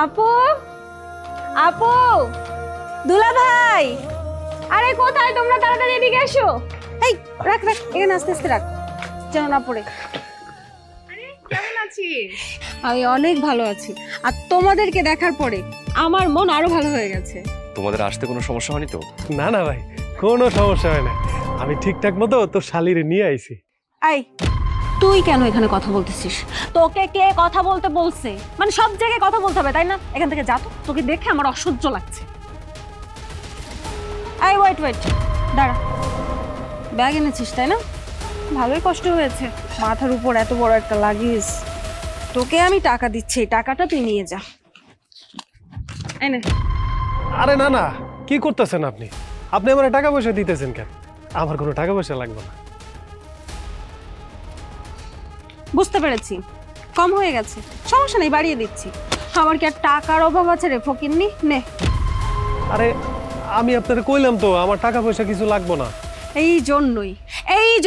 আপু, আপু, দুলা ভাই, আরে কোথায় তোমরা? তাড়াতাড়ি এদিকে এসো। এই রাখ রাখ, এখানে আস্তে আস্তে রাখ, যেন না পড়ে। আরে কেমন আছিস? আমি অনেক ভালো আছি, আর তোমাদেরকে দেখার পরে আমার মন আরো ভালো হয়ে গেছে। তোমাদের আসতে কোনো সমস্যা হয়নি তো? না না ভাই, কোনো সমস্যা হয় না। আমি ঠিকঠাক মতো তোর শালিরে নিয়ে আইছি। এই তুই কেন এখানে কথা বলতেছিস? তোকে কে কথা বলতে বলছে? মানে সব জায়গায় কথা বলতে হবে তাই না? এখান থেকে যা তো, তোকে দেখে আমার অসহ্য লাগছে। এই ওয়েট ওয়েট, দাঁড়া। ব্যাগ এনেছিস তাই না? ভালোই কষ্ট হয়েছে, মাথার উপর এত বড় একটা লাগেজ। তোকে আমি টাকা দিচ্ছি, টাকাটা তুই নিয়ে যা। এই নে। আরে না না, কি করতেছেন আপনি? আপনি আমার টাকা পয়সা দিতেছেন কেন? আমার কোনো টাকা পয়সা লাগবে না। বুঝতে পেরেছি, কম হয়ে গেছে, সমস্যা নেই, বাড়িয়ে দিচ্ছি। আমার কি আর টাকার অভাব আছে রে ফকিন্নি? নে। আরে আমি আপনারে কইলাম তো আমার টাকা পয়সা কিছু লাগবে না। এই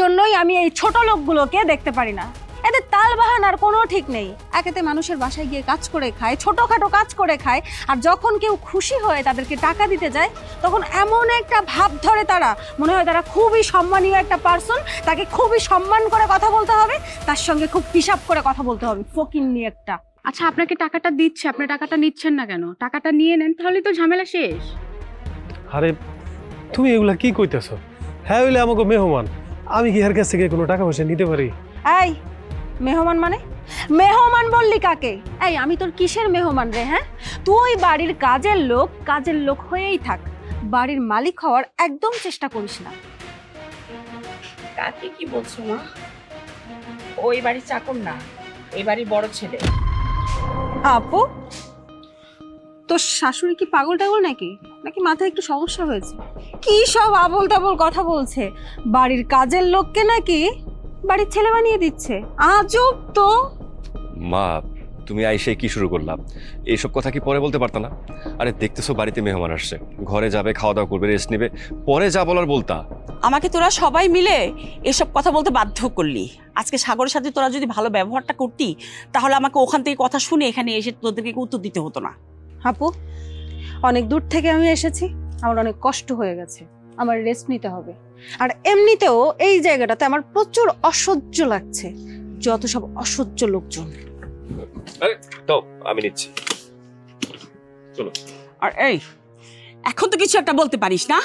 জন্যই আমি এই ছোট লোকগুলোকে দেখতে পারি না। এদের তাল বাহানার কোনো ঠিক নেই। একেতে মানুষের বাসায় গিয়ে কাজ করে খায়, ছোটখাটো কাজ করে খায়, আর যখন কেউ খুশি হয়ে তাদেরকে টাকা দিতে যায় তখন এমন একটা ভাব ধরে তারা, মনে হয় তারা খুবই সম্মানীয় একটা পার্সন, তাকে খুবই সম্মান করে কথা বলতে হবে, তার সঙ্গে খুব হিসাব করে কথা বলতে হবে। ফকিন্নি একটা। আচ্ছা, আপনাকে টাকাটা দিচ্ছে, আপনি টাকাটা নিচ্ছেন না কেন? টাকাটা নিয়ে নেন, তাহলে তো ঝামেলা শেষ। আরে তুমি এগুলা কি কইতেছো? হ্যাঁ হইলে আমাকে মেহমান, আমি কি এর কাছ থেকে কোনো টাকা পয়সা নিতে পারি? এই মেহমান মানে? মেহমান বললি কাকে? এই আমি তোর কিসের মেহমান রে? হ্যাঁ, তুই বাড়ির কাজের লোক হয়েই থাক, বাড়ির মালিক হওয়ার একদম চেষ্টা করিস না। কাকে কি বলছো মা? ওই বাড়ির চাকর না, এই বাড়ির বড় ছেলে। আপু, তোর শাশুড়ি কি পাগল টাগল নাকি? নাকি মাথায় একটু সমস্যা হয়েছে? কি সব আবোল তাবোল কথা বলছে? বাড়ির কাজের লোককে নাকি বাড়ির ছেলে বানিয়ে দিচ্ছে? আজব তো। মা, তুমি আইসে কি শুরু করলাম? এইসব কথা কি পরে বলতে পারতা না? আরে দেখতেছো বাড়িতে মেহমান আসছে, ঘরে যাবে, খাওয়া দাওয়া করবে, রেস্ট নেবে, পরে যা বলার বলতা। আমাকে তোরা সবাই মিলে এসব কথা বলতে বাধ্য করলি। আজকে সাগরের সাথে তোরা যদি ভালো ব্যবহারটা করতি, তাহলে আমাকে ওখান থেকে কথা শুনে এখানে এসে তোদেরকে উত্তর দিতে হতো না। আপু, অনেক দূর থেকে আমি এসেছি, আমার অনেক কষ্ট হয়ে গেছে, আমার রেস্ট নিতে হবে। আর এমনিতেও এই জায়গাটাতে আমার প্রচুর অসহ্য লাগছে, যত সব অসহ্য লোকজন। আরে দাও, আমি নিচ্ছি, চলো। আর এই, এখন তো কিছু একটা বলতে পারিস না?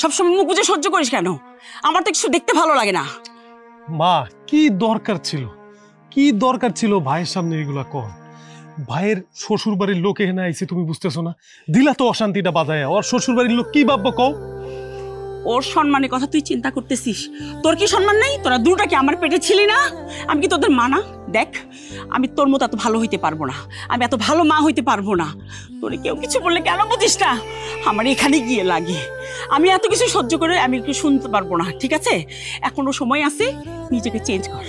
সবসময় মুখ বুজে সহ্য করিস কেন? আমার তো কিছু দেখতে ভালো লাগে না। মা, কি দরকার ছিল ভাইয়ের সামনে এগুলা কর? ভাইয়ের শ্বশুর বাড়ির লোক এখানে আইছে, তুমি বুঝতেছো না? দিলা তো অশান্তিটা বাজায়, ওর শ্বশুর বাড়ির লোক কি ভাববো কও? ওর সম্মানের কথা তুই চিন্তা করতেছিস? তোর কি সম্মান নেই? তোরা দুটা কি আমার পেটে ছিলি না? আমি কি তোদের মা না? দেখ, আমি তোর মতো এত ভালো হইতে পারবো না, আমি এত ভালো মা হইতে পারবো না। তোরে কেউ কিছু বললে কেন বুঝিস না? আমার এখানে গিয়ে লাগে, আমি এত কিছু সহ্য করে আমি একটু শুনতে পারবো না। ঠিক আছে, এখনো সময় আছে, নিজেকে চেঞ্জ কর।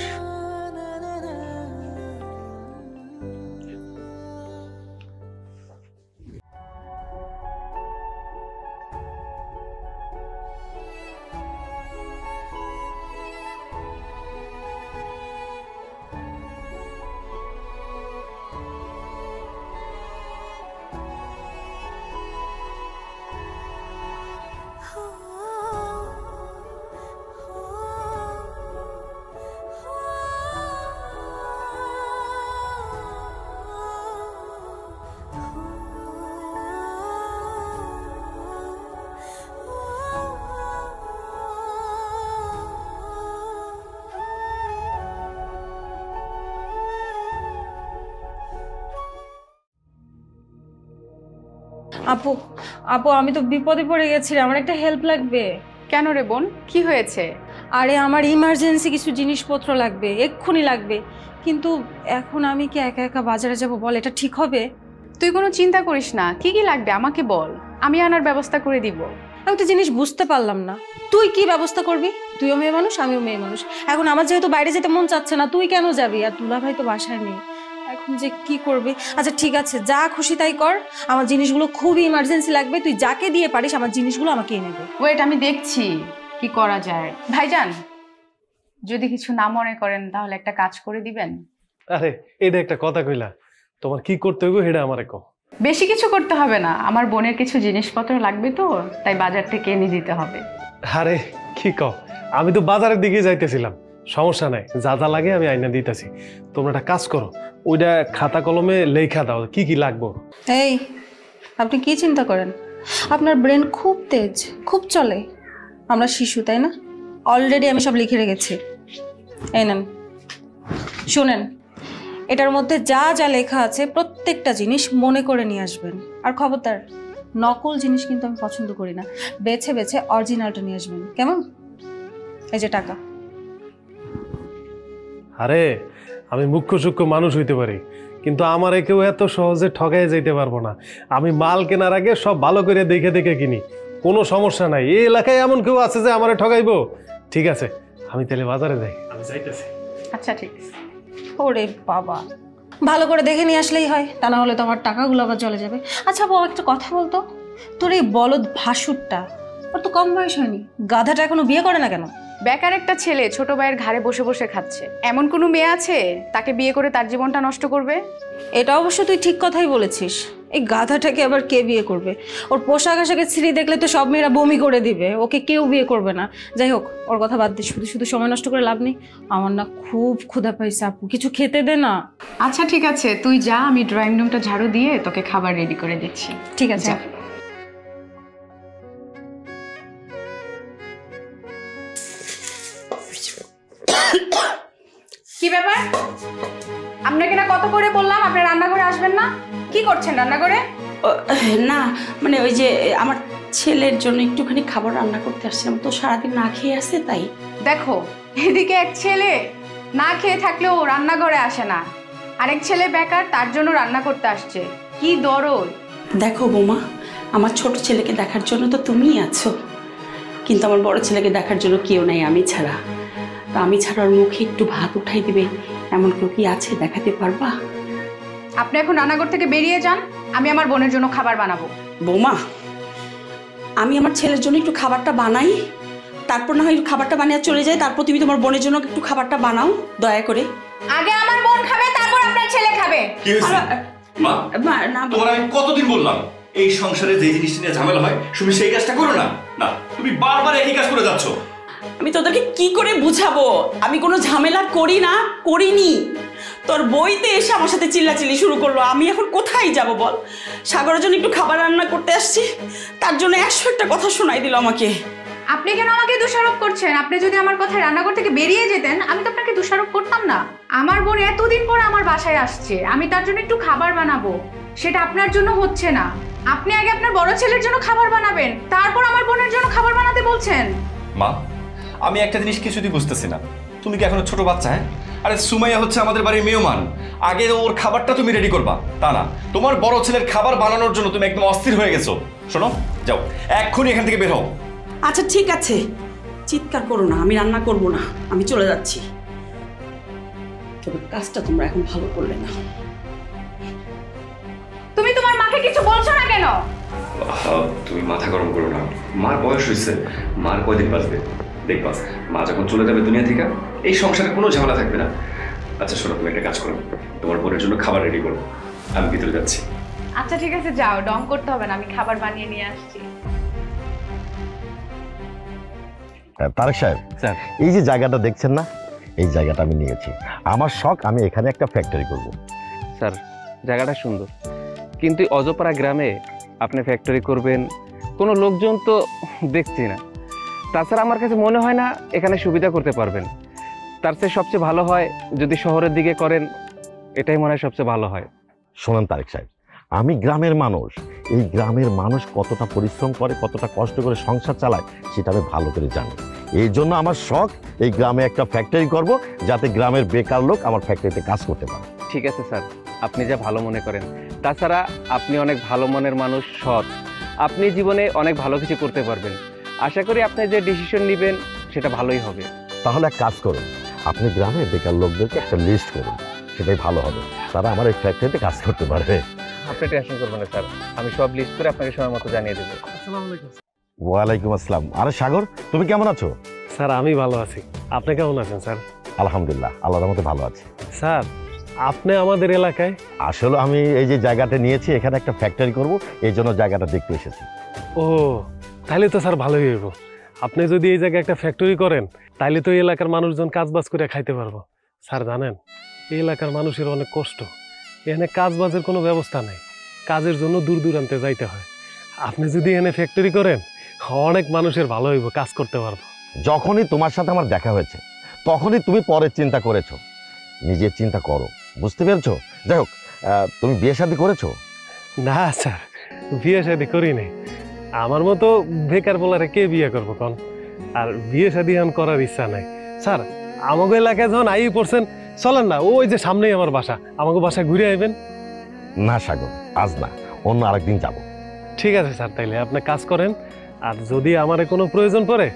আপু, আপু, আমি তো বিপদে পড়ে গেছি, আমার একটা হেল্প লাগবে। কেন রে বোন, কি হয়েছে? আরে আমার ইমার্জেন্সি কিছু জিনিসপত্র লাগবে, এক্ষুনি লাগবে, কিন্তু এখন আমি কি একা একা বাজারে যাব? বল, এটা ঠিক হবে? তুই কোনো চিন্তা করিস না, কি কি লাগবে আমাকে বল, আমি আনার ব্যবস্থা করে দিব। আমি একটা জিনিস বুঝতে পারলাম না, তুই কি ব্যবস্থা করবি? তুইও মেয়ে মানুষ, আমিও মেয়ে মানুষ। এখন আমার যেহেতু বাইরে যেতে মন চাচ্ছে না, তুই কেন যাবি? আর দুলা ভাই তো বাসায় নেই, এখন যে কি করবি? আচ্ছা ঠিক আছে, যা খুশি তাই কর, আমার জিনিসগুলো খুবই ইমার্জেন্সি লাগবে, তুই যাকে দিয়ে পারিস আমার জিনিসগুলো আমাকে এনে দে। ওয়েট, আমি দেখছি কি করা যায়। ভাইজান, যদি কিছু না মনে করেন তাহলে একটা কাজ করে দিবেন। আরে এটা একটা কথা কইলা, তোমার কি করতে হইব সেটা আমারে কও। বেশি কিছু করতে হবে না, আমার বোনের কিছু জিনিসপত্র লাগবে তো, তাই বাজার থেকে এনে দিতে হবে। আরে কি কও, আমি তো বাজারের দিকে যাইতেছিলাম। সমস্যা নাই, যা যা লাগে আমি আইনা দিতেছি। তোমরা একটা কাজ করো, ওইটা খাতা কলমে লেখা দাও কি কি লাগবে। এই, আপনি কি চিন্তা করেন? আপনার ব্রেন খুব তেজ, খুব চলে। আমরা শিশু, তাই না? অলরেডি আমি সব লিখে রেখেছি। এই নেন, শুনেন, এটার মধ্যে যা যা লেখা আছে প্রত্যেকটা জিনিস মনে করে নিয়ে আসবেন। আর খবরদার, নকল জিনিস কিন্তু আমি পছন্দ করি না। বেছে বেছে অরিজিনালটা নিয়ে আসবেন, কেমন? এই যে টাকা। আরে আমি মুখ্য সূক্ষ্ম মানুষ হইতে পারি, কিন্তু আমার কেউ এত সহজে ঠকাই যাইতে পারবো না। আমি মাল কেনার আগে সব ভালো করে দেখে দেখে কিনি, কোনো সমস্যা নাই। এই এলাকায় এমন কেউ আছে যে আমারে ঠকাইবো? ঠিক আছে, আমি তাহলে বাজারে যাই, আমি যাইতেছি। আচ্ছা ঠিক আছে। ওরে বাবা, ভালো করে দেখে নিয়ে আসলেই হয়, তা না হলে তো আমার টাকাগুলো আবার চলে যাবে। আচ্ছা বউ, একটা কথা বলতো, তোর এই বলদ ভাসুরটা, ওর তো কম বয়স হয়নি, গাধাটা এখনো বিয়ে করে না কেন? বেকার একটা ছেলে ছোট ভাইয়ের ঘাড়ে বসে বসে খাচ্ছে, এমন কোনো মেয়ে আছে তাকে বিয়ে করে তার জীবনটা নষ্ট করবে? এটা অবশ্য তুই ঠিক কথাই বলেছিস। এই গাধাটাকে আবার কে বিয়ে করবে? ওর পোশাক আশাকের স্ত্রী দেখলে তো সব মেয়েরা বমি করে দিবে, ওকে কেউ বিয়ে করবে না। যাই হোক, ওর কথা বাদ দিস, শুধু শুধু সময় নষ্ট করে লাভ নেই। আমার না খুব ক্ষুধা পাইছে আপু, কিছু খেতে দে না। আচ্ছা ঠিক আছে, তুই যা, আমি ড্রয়িং রুমটা ঝাড়ু দিয়ে তোকে খাবার রেডি করে দিচ্ছি। ঠিক আছে। কি ব্যাপার? আপনাকে না কত করে বললাম আপনি রান্নাঘরে আসবেন না? কি করছেন রান্নাঘরে? না মানে ওই যে আমার ছেলের জন্য একটুখানি খাবার রান্না করতে আসছিলাম, তো সারাদিন না খেয়ে আসছে তাই। দেখো, এদিকে এক ছেলে না খেয়ে থাকলেও রান্নাঘরে আসে না, আরেক ছেলে বেকার, তার জন্য রান্না করতে আসছে। কি দরদ! দেখো বৌমা, আমার ছোট ছেলেকে দেখার জন্য তো তুমিই আছো, কিন্তু আমার বড় ছেলেকে দেখার জন্য কেউ নাই আমি ছাড়া। তো আমি ছাড়া ওর মুখে একটু ভাত উঠাই দিবে এমন কেউ কি আছে? দেখাতে পারবা? আপনি এখন রান্নাঘর থেকে বেরিয়ে যান, আমি আমার বোনের জন্য খাবার বানাবো। বৌমা, আমি আমার ছেলের জন্য একটু খাবারটা বানাই, তারপর না হয় একটু খাবারটা বানিয়ে চলে যাই, তারপর তুমি তোমার বোনের জন্য একটু খাবারটা বানাও দয়া করে। আগে আমার বোন খাবে, তারপর আপনার ছেলে খাবে। কি হয়েছে মা? না তোমার আমি কতদিন বললাম এই সংসারে যে জিনিসটা নিয়ে ঝামেলা হয় তুমি সেই কাজটা করো না। না, তুমি বারবার একই কাজ করে যাচ্ছ। আমি তোদেরকে কি করে বুঝাবো? আমি কোনো ঝামেলা করি না, করিনি। তোর বইতে এসে আমার সাথে চিল্লাচিল্লি শুরু করলো, আমি এখন কোথায় যাব বল? সাগরের জন্য একটু খাবার রান্না করতে আসছি, তার জন্য 100টা কথা শোনাই দিল আমাকে। আপনি কেন আমাকে দোষারোপ করছেন? আপনি যদি আমার কথায় রান্নাঘর থেকে বেরিয়ে যেতেন, আমি তো আপনাকে দোষারোপ করতাম না। আমার বোন এতদিন পর আমার বাসায় আসছে, আমি তার জন্য একটু খাবার বানাবো, সেটা আপনার জন্য হচ্ছে না। আপনি আগে আপনার বড় ছেলের জন্য খাবার বানাবেন, তারপর আমার বোনের জন্য খাবার বানাতে বলছেন। মা, আমি একটা জিনিস কিছুতেই বুঝতেছি না, তুমি কি এখনো ছোট বাচ্চা? হ্যাঁ, আরে সুমাইয়া হচ্ছে আমাদের বাড়ির মেহমান, আগে ওর খাবারটা তুমি রেডি করবা, তা না তোমার বড় ছেলের খাবার বানানোর জন্য তুমি একদম অস্থির হয়ে গেছো। শোনো, যাও এক্ষুনি এখান থেকে বের হও। আচ্ছা ঠিক আছে, চিৎকার করো না, আমি রান্না করব না, আমি চলে যাচ্ছি। তবে কাজটা তোমরা এখন ভালো করলে না। তুমি তোমার মাকে কিছু বলছো না কেন? তুমি মাথা গরম করো না, মার বয়স হয়েছে, মার কয়দিন বাঁচবে দেখবা, মা যখন চলে যাবে দুনিয়া থেকে এই সংসারে কোনো ঝামেলা থাকবে না। আচ্ছা শোনো, তুমি একটা কাজ করো, তোমার বোনের জন্য খাবার রেডি করো, আমি ভিতরে যাচ্ছি। আচ্ছা ঠিক আছে, যাও, ডং করতে হবে না, আমি খাবার বানিয়ে নিয়ে আসছি। তারেক সাহেব, স্যার, এই যে জায়গাটা দেখছেন না, এই জায়গাটা আমি নিয়েছি। আমার শখ আমি এখানে একটা ফ্যাক্টরি করব। স্যার, জায়গাটা সুন্দর, কিন্তু অজপাড়া গ্রামে আপনি ফ্যাক্টরি করবেন, কোনো লোকজন তো দেখছি না। তাছাড়া আমার কাছে মনে হয় না এখানে সুবিধা করতে পারবেন। তার চেয়ে সবচেয়ে ভালো হয় যদি শহরের দিকে করেন, এটাই মনে হয় সবচেয়ে ভালো হয়। শোনেন তারেক সাহেব, আমি গ্রামের মানুষ, এই গ্রামের মানুষ কতটা পরিশ্রম করে, কতটা কষ্ট করে সংসার চালায় সেটা আমি ভালো করে জানি। এই জন্য আমার শখ এই গ্রামে একটা ফ্যাক্টরি করব, যাতে গ্রামের বেকার লোক আমার ফ্যাক্টরিতে কাজ করতে পারে। ঠিক আছে স্যার, আপনি যা ভালো মনে করেন। তাছাড়া আপনি অনেক ভালো মনের মানুষ, সৎ, আপনি জীবনে অনেক ভালো কিছু করতে পারবেন। আশা করি আপনি যে ডিসিশন নেবেন সেটা ভালোই হবে। তাহলে এক কাজ করুন, আপনি গ্রামে বেকার লোকদেরকে একটা লিস্ট করুন, সেটাই ভালো হবে, তারা আমার এই ফ্যাক্টরিতে কাজ করতে পারবে। আপনি টেনশন করবেন না স্যার, আমি সব লিস্ট করে আপনাকে সময় মতো জানিয়ে দেবো। আসসালামু আলাইকুম। ওয়ালাইকুম আসসালাম। আরে সাগর, তুমি কেমন আছো? স্যার আমি ভালো আছি, আপনি কেমন আছেন স্যার? আলহামদুলিল্লাহ, আল্লাহর রহমতে ভালো আছি। স্যার আপনি আমাদের এলাকায়? আসলে আমি এই যে জায়গাটা নিয়েছি এখানে একটা ফ্যাক্টরি করব, এই জন্য জায়গাটা দেখতে এসেছি। ও তাহলে তো স্যার ভালোই হইব। আপনি যদি এই জায়গায় একটা ফ্যাক্টরি করেন তাহলে তো এই এলাকার মানুষজন কাজবাজ করে খাইতে পারবো। স্যার জানেন, এই এলাকার মানুষের অনেক কষ্ট, এখানে কাজবাজের কোনো ব্যবস্থা নেই, কাজের জন্য দূর দূরান্তে যাইতে হয়। আপনি যদি এখানে ফ্যাক্টরি করেন অনেক মানুষের ভালো হইব, কাজ করতে পারবো। যখনই তোমার সাথে আমার দেখা হয়েছে তখনই তুমি পরের চিন্তা করেছো, নিজের চিন্তা করো, বুঝতে পেরেছো? যাই হোক, তুমি বিয়ে শাদী করেছো? না স্যার, বিয়ে শাদী করি নাই। আমার মতো বেকার বলারে কে বিয়ে করবো কন? আর বিয়ে শাদী এখন করার ইচ্ছা নাই। স্যার আমাকে এলাকায় যখন আই পড়ছেন, চলেন না, ওই যে সামনেই আমার বাসা, আমাকে বাসায় ঘুরে আইবেন। না সাগর, আজ না, অন্য আরেকদিন যাব। ঠিক আছে স্যার, তাইলে আপনি কাজ করেন, আর যদি আমার কোনো প্রয়োজন পড়ে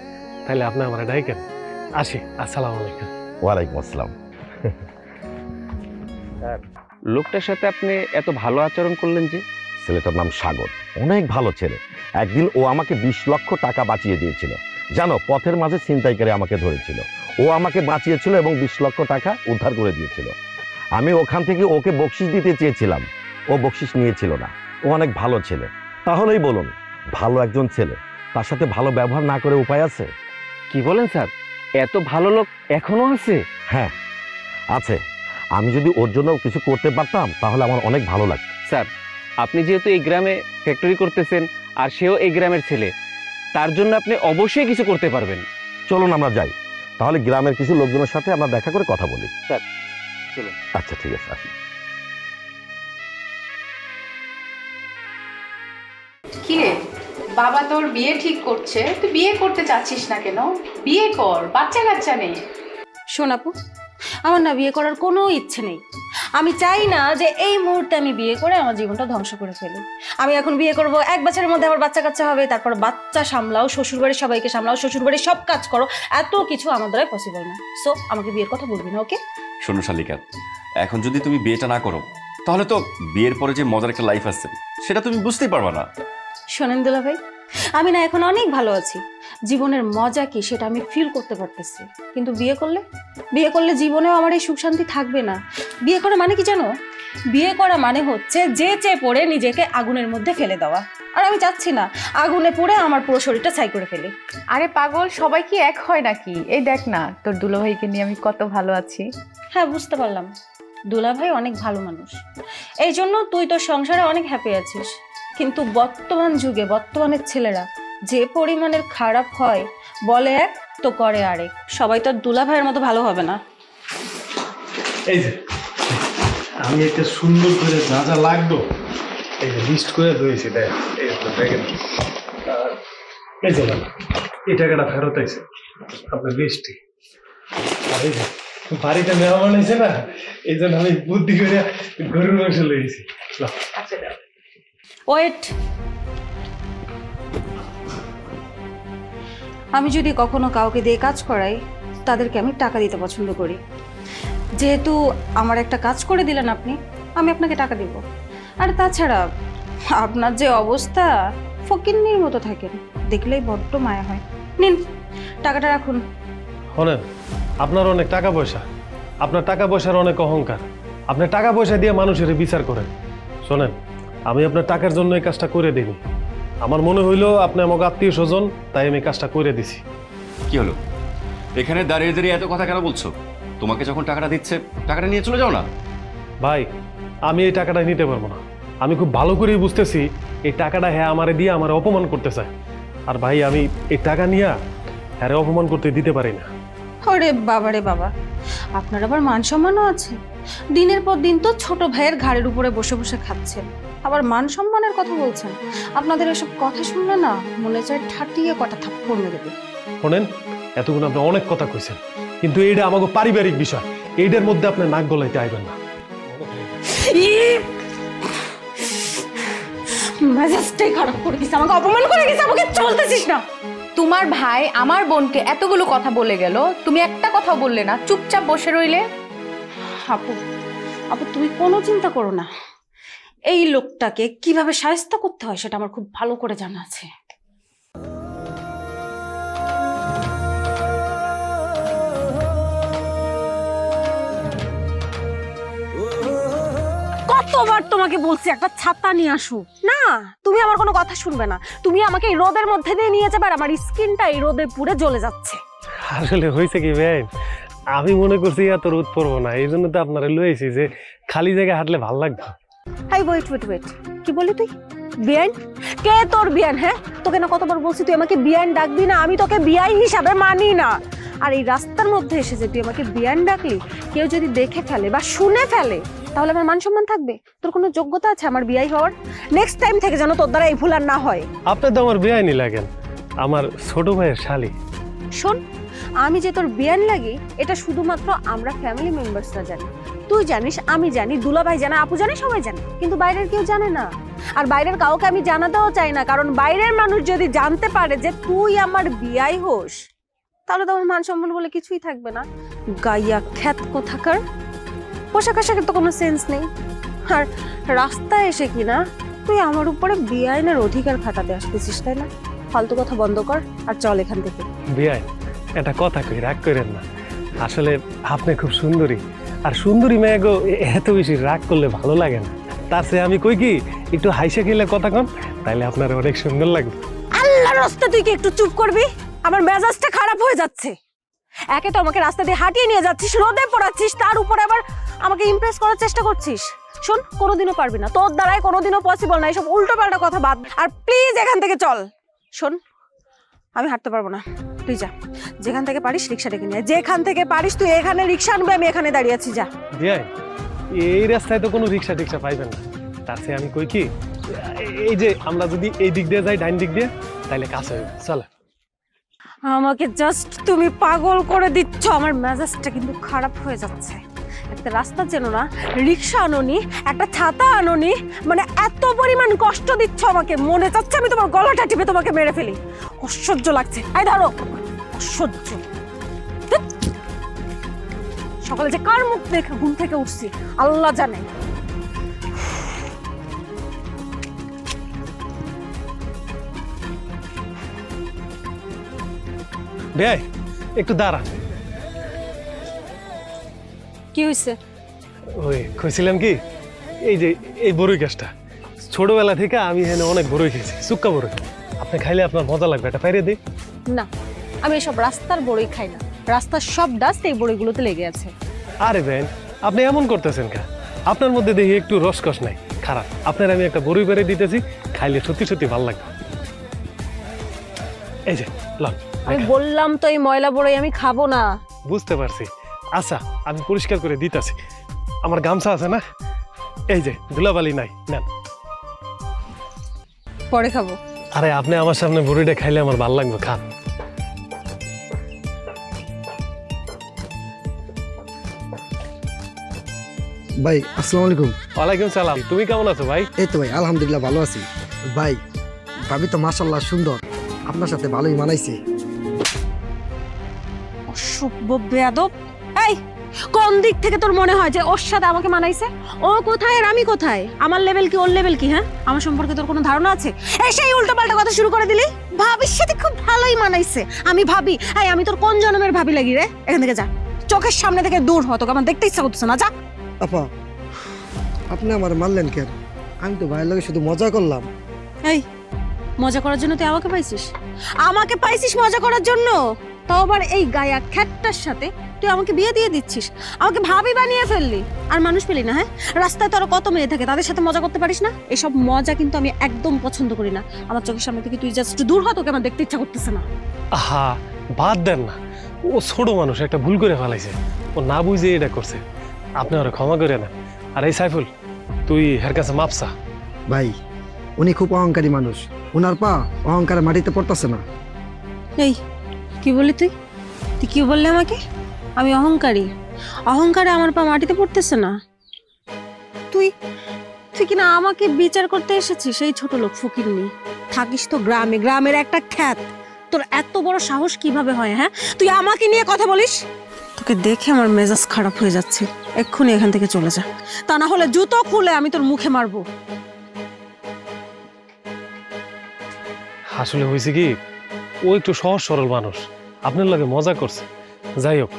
তাহলে আপনি আমার ডাইকেন। আসি, আসসালামু আলাইকুম। ওয়ালাইকুম আসসালাম। লোকটার সাথে আপনি এত ভালো আচরণ করলেন যে? ছেলেটার নাম সাগর, অনেক ভালো ছেলে। একদিন ও আমাকে 20 লক্ষ টাকা বাঁচিয়ে দিয়েছিল। জানো, পথের মাঝে ছিনতাইকারী আমাকে ধরেছিল, ও আমাকে বাঁচিয়েছিল এবং 20 লক্ষ টাকা উদ্ধার করে দিয়েছিল। আমি ওখান থেকে ওকে বকশিশ দিতে চেয়েছিলাম, ও বকশিশ নিয়েছিল না। ও অনেক ভালো ছেলে। তাহলেই বলুন, ভালো একজন ছেলে, তার সাথে ভালো ব্যবহার না করে উপায় আছে? কি বলেন স্যার, এত ভালো লোক এখনো আছে? হ্যাঁ আছে। আমি যদি ওর জন্য কিছু করতে পারতাম তাহলে আমার অনেক ভালো লাগতো। স্যার, আপনি যেহেতু এই গ্রামে ফ্যাক্টরি করতেছেন আর সেও এই গ্রামের ছেলে, তার জন্য আপনি অবশ্যই কিছু করতে পারবেন। চলুন আমরা যাই, তাহলে গ্রামের কিছু লোকজনের সাথে আমরা দেখা করে কথা বলি। স্যার চলুন। আচ্ছা ঠিক আছে, আসি। কিরে বাবা তোর বিয়ে ঠিক করছে, তুই বিয়ে করতে চাচ্ছিস না কেন? বিয়ে কর, বাচ্চা কাচ্চা নেই। শোন আপু, আমার না বিয়ে করার কোনো ইচ্ছে নেই। আমি চাই না যে এই মুহূর্তে আমি বিয়ে করে আমার জীবনটা ধ্বংস করে ফেলি। আমি এখন বিয়ে করব, 1 বছরের মধ্যে আমার বাচ্চা কাচ্চা হবে, তারপর বাচ্চা সামলাও, শ্বশুরবাড়ির সবাইকে সামলাও, শ্বশুরবাড়ির সব কাজ করো, এত কিছু আমার দ্বারা পসিবল না। সো আমাকে বিয়ের কথা বলবি না, ওকে? শোনো শালিকা, এখন যদি তুমি বিয়েটা না করো তাহলে তো বিয়ের পরে যে মজার একটা লাইফ আছে সেটা তুমি বুঝতেই পারবা না। শোনেন দুলা ভাই, আমি না এখন অনেক ভালো আছি, জীবনের মজা কি সেটা আমি ফিল করতে পারতেছি। কিন্তু বিয়ে করলে জীবনেও আমার এই সুখ শান্তি থাকবে না। বিয়ে করা মানে কি জানো? বিয়ে করা মানে হচ্ছে যে চেয়ে পড়ে নিজেকে আগুনের মধ্যে ফেলে দেওয়া, আর আমি চাচ্ছি না আগুনে পড়ে আমার পুরো শরীরটা ছাই করে ফেলি। আরে পাগল, সবাই কি এক হয় নাকি? এই দেখ না, তোর দুলাভাইকে নিয়ে আমি কত ভালো আছি। হ্যাঁ বুঝতে পারলাম, দুলা ভাই অনেক ভালো মানুষ, এই জন্য তুই তোর সংসারে অনেক হ্যাপি আছিস। কিন্তু বর্তমান যুগে বর্তমানের ছেলেরা যে পরিমাণের খারাপ হয়, বলে এক তো করে আরেক। সবাই তো দুলা ভাইয়ের মতো ভালো হবে না। এই যে আমি একটা সুন্দর করে যা যা লাগতো এই যে লিস্ট করে দিয়েছি, দেখ এই যে এই টাকাটা ফেরত আইছে আপনার লিস্টে। আর এই যে বাড়িতে মেহমান হয়েছে না, এই জন্য আমি বুদ্ধি করে গরুর মাংস লইছি। ওয়েট, আমি যদি কখনো কাউকে দিয়ে কাজ করাই তাদেরকে আমি টাকা দিতে পছন্দ করি। যেহেতু আমার একটা কাজ করে দিলেন আপনি, আমি আপনাকে টাকা দিব। আর তাছাড়া আপনার যে অবস্থা, ফকিন্নির মতো থাকেন, দেখলেই বড্ড মায়া হয়। নিন টাকাটা রাখুন। শোনেন, আপনার অনেক টাকা পয়সা, আপনার টাকা পয়সার অনেক অহংকার, আপনি টাকা পয়সা দিয়ে মানুষের বিচার করেন। শোনেন, আমি আপনার টাকার জন্য এই কাজটা করে দিইনি, আমার মনে হইলো আপনি আমাকে আত্মীয় স্বজন, তাই আমি কাজটা করে দিছি। কি হলো, এখানে দাঁড়িয়ে দাঁড়িয়ে এত কথা কেন বলছো? তোমাকে যখন টাকাটা দিচ্ছে টাকাটা নিয়ে চলে যাও না। ভাই, আমি এই টাকাটা নিতে পারবো না। আমি খুব ভালো করেই বুঝতেছি এই টাকাটা হ্যাঁ আমারে দিয়ে আমার অপমান করতে চায়। আর ভাই, আমি এই টাকা নিয়ে হ্যাঁ অপমান করতে দিতে পারি না। ওরে বাবা রে বাবা, আপনার আবার মান সম্মানও আছে? দিনের পর দিন তো ছোট ভাইয়ের ঘাড়ের উপরে বসে বসে খাচ্ছেন, আবার মান সম্মানের কথা বলছেন। আপনাদের এসব কথা শুনলে না মনে চায় ঠাটিয়ে কটা থাপ্পড় মেরে দেবে। শোনেন, এতক্ষণ আপনি অনেক কথা কইছেন, কিন্তু এইটা আমাকে পারিবারিক বিষয়, এইটার মধ্যে আপনি নাক গলাইতে আইবেন না। মেজাজটাই খারাপ করে দিস, আমাকে অপমান করে গেছে, আমাকে চলতেছিস না। তোমার ভাই আমার বোনকে এতগুলো কথা বলে গেল, তুমি একটা কথাও বললে না, চুপচাপ বসে রইলে। আপু আপু তুমি কোনো চিন্তা করো না, এই লোকটাকে কিভাবে শায়েস্ত করতে হয় সেটা আমার খুব ভালো করে জানা আছে। কতবার তোমাকে বলছি একটা ছাতা নিয়ে আসো, না তুমি আমার কোনো কথা শুনবে না। তুমি আমাকে এই রোদের মধ্যে দিয়ে নিয়ে যাবে আর আমার স্কিনটা এই রোদে পুড়ে জ্বলে যাচ্ছে। আসলে হয়েছে কি ভাই, আমি মনে করছি এত রোদ পড়বো না, এই জন্য তো আপনারা লয়েছি যে খালি জায়গায় হাঁটলে ভালো লাগবে। হাই ওয়েট ওয়েট ওয়েট, কি বলি তুই? বিয়ান? কে তোর বিয়ান? হ্যাঁ, তোকে না কতবার বলছি তুই আমাকে বিয়ান ডাকবি না, আমি তোকে বিয়াই হিসাবে মানি না। আর এই রাস্তার মধ্যে এসে যে তুই আমাকে বিয়ান ডাকলি, কেউ যদি দেখে ফেলে বা শুনে ফেলে তাহলে আমার মান সম্মান থাকবে? তোর কোনো যোগ্যতা আছে আমার বিয়াই হওয়ার? নেক্সট টাইম থেকে যেন তোর দ্বারা এই ভুল আর না হয়। আপনি তো আমার বেআইনি লাগেন, আমার ছোট ভাইয়ের শালি। শোন, আমি যে তোর বিয়ান লাগি এটা শুধুমাত্র আমরা ফ্যামিলি মেম্বার্সরা জানি। তুই জানিস, আমি জানি, দুলাভাই জানে, আপু জানে, সবাই জানে, কিন্তু বাইরের কেউ জানে না। আর বাইরের কাউকে আমি জানাতেও চাই না, কারণ বাইরের মানুষ যদি জানতে পারে যে তুই আমার বিয়াই হোস তাহলে তো আমার মান সম্মান বলে কিছুই থাকবে না। গাইয়া খ্যাত কোথাকার, পোশাক আশাকের তো কোনো সেন্স নেই। আর রাস্তায় এসে কিনা তুই আমার উপরে বিআইনের অধিকার খাটাতে আসতেছিস, তাই না? ফালতু কথা বন্ধ কর আর চল এখান থেকে। বিয়াই, এটা কথা কই, রাগ করেন না। আসলে আপনি খুব সুন্দরী, আর সুন্দরী মেয়েগো এত বেশি রাগ করলে ভালো লাগে না। তার চেয়ে আমি কই কি, একটু হাইসে খেলে কথা কন, তাইলে আপনার অনেক সুন্দর লাগবে। আল্লাহর রাস্তা, তুই কি একটু চুপ করবি? আমার মেজাজটা খারাপ হয়ে যাচ্ছে। একে তো আমাকে রাস্তা দিয়ে হাঁটিয়ে নিয়ে যাচ্ছিস, রোদে পড়াচ্ছিস, তার উপরে আবার আমাকে ইমপ্রেস করার চেষ্টা করছিস। শোন, কোনোদিনও পারবি না, তোর দ্বারাই কোনোদিনও পসিবল না। এইসব উল্টো পাল্টা কথা বাদ, আর প্লিজ এখান থেকে চল। শোন, আমি হাঁটতে পারবো না, তুই যা। যেখান থেকে পারিস রিক্সা ডেকে নিয়ে, যেখান থেকে পারিস তুই এখানে রিক্সা আনবি, আমি এখানে দাঁড়িয়ে আছি, যা। বিয়াই, এই রাস্তায় তো কোনো রিক্সা টিক্সা পাইবেন না। তার চেয়ে আমি কই কি, এই যে আমরা যদি এই দিক দিয়ে যাই, ডাইন দিক দিয়ে, তাইলে কাছে হবে। চলে। আমাকে জাস্ট তুমি পাগল করে দিচ্ছ, আমার মেজাজটা কিন্তু খারাপ হয়ে যাচ্ছে। একটা রাস্তা চেনো না, রিক্সা আনোনি, একটা ছাতা আনোনি, মানে এত পরিমাণ কষ্ট দিচ্ছ আমাকে, মনে চাচ্ছে আমি তোমার গলাটা টিপে তোমাকে মেরে ফেলি। অসহ্য লাগছে। আই ধরো, অসহ্য। ধ্যাৎ। সকালে যে কার মুখ দেখে ঘুম থেকে উঠছি আল্লাহ জানে। বিয়াই, একটু দাঁড়া। কি হয়েছে? ওই কইছিলাম কি, এই যে এই বড়ই গাছটা, ছোটবেলা থেকে আমি এখানে অনেক বড়ই খেয়েছি, সুক্কা বড়ই। আপনি খাইলে আপনার মজা লাগবে, এটা পাইরে দিই। না, আমি এসব রাস্তার বড়ই খাই না। রাস্তার সব ডাস্ট এই বড়ইগুলোতে লেগে আছে। আরে বেন, আপনি এমন করতেছেন কা? আপনার মধ্যে দেখি একটু রসকস নাই, খারাপ। আপনার আমি একটা বড়ই বেড়ে দিতেছি, খাইলে সত্যি সত্যি ভালো লাগবে। এই যে লন। আমি বললাম তো এই ময়লা বড়ই আমি খাবো না। বুঝতে পারছি। আচ্ছা, আমি পরিষ্কার করে দিতেছি। আমার গামছা আছে না, এই যে ধুলাবালি নাই, নেন। পরে খাবো। আরে আপনি আমার সামনে বড়িটা খাইলে আমার ভালো লাগবে, খান। ভাই আসসালামু আলাইকুম। ওয়ালাইকুম সালাম। তুমি কেমন আছো ভাই? এই তো ভাই আলহামদুলিল্লাহ ভালো আছি। ভাই ভাবি তো মাশাআল্লাহ সুন্দর, আপনার সাথে ভালোই মানাইছে। অসভ্য বেয়াদব। এই, কোন দিক থেকে তোর মনে হয় যে ওর সাথে আমাকে মানাইছে? ও কোথায় আর আমি কোথায়? আমার লেভেল কি ওর লেভেল কি? হ্যাঁ, আমার সম্পর্কে তোর কোনো ধারণা আছে? এই সেই উল্টো পাল্টা কথা শুরু করে দিলি। ভাবির সাথে খুব ভালোই মানাইছে। আমি ভাবি, এই আমি তোর কোন জন্মের ভাবি লাগি রে? এখান থেকে যা, চোখের সামনে থেকে দূর হ, তোকে আমার দেখতে ইচ্ছা করতেছে না, যা। আপা, আপনি আমার মারলেন কেন? আমি তো ভাইয়ের লগে শুধু মজা করলাম। এই, মজা করার জন্য তুই আমাকে পাইছিস? আমাকে পাইছিস মজা করার জন্য? তাও আবার এই গায়া খ্যাটটার সাথে তুই আমাকে বিয়ে দিয়ে দিচ্ছিস, আমাকে ভাবি বানিয়ে ফেললি। আর মানুষ পেলি না? হ্যাঁ, রাস্তায় তো আরো কত মেয়ে থাকে, তাদের সাথে মজা করতে পারিস না? এসব মজা কিন্তু আমি একদম পছন্দ করি না। আমার চোখের সামনে থেকে তুই জাস্ট দূর হ, তোকে আমার দেখতে ইচ্ছা করতেছে না। আহা, বাদ দেন না, ও ছোট মানুষ, একটা ভুল করে ফেলাইছে, ও না বুঝে এটা করছে। আপনি ওরা ক্ষমা করে না। আর এই সাইফুল, তুই এর কাছে মাপসা। ভাই উনি খুব অহংকারী মানুষ, ওনার পা অহংকারে মাটিতে পড়তেছে না। এই, কি বললি তুই? তুই কি বললি আমাকে? আমি অহংকারী? অহংকারে আমার পা মাটিতে পড়তেছে না? তুই তুই কিনা আমাকে বিচার করতে এসেছিস? সেই ছোট লোক ফকিরনি, থাকিস তো গ্রামে, গ্রামের একটা খ্যাত। তোর এত বড় সাহস কিভাবে হয়? হ্যাঁ, তুই আমাকে নিয়ে কথা বলিস? তোকে দেখে আমার মেজাজ খারাপ হয়ে যাচ্ছে। এক্ষুনি এখান থেকে চলে যা, তা না হলে জুতো খুলে আমি তোর মুখে মারবো। আসলে হয়েছে কি, ও একটু সহজ সরল মানুষ, আপনার লাগে মজা করছে। যাই হোক,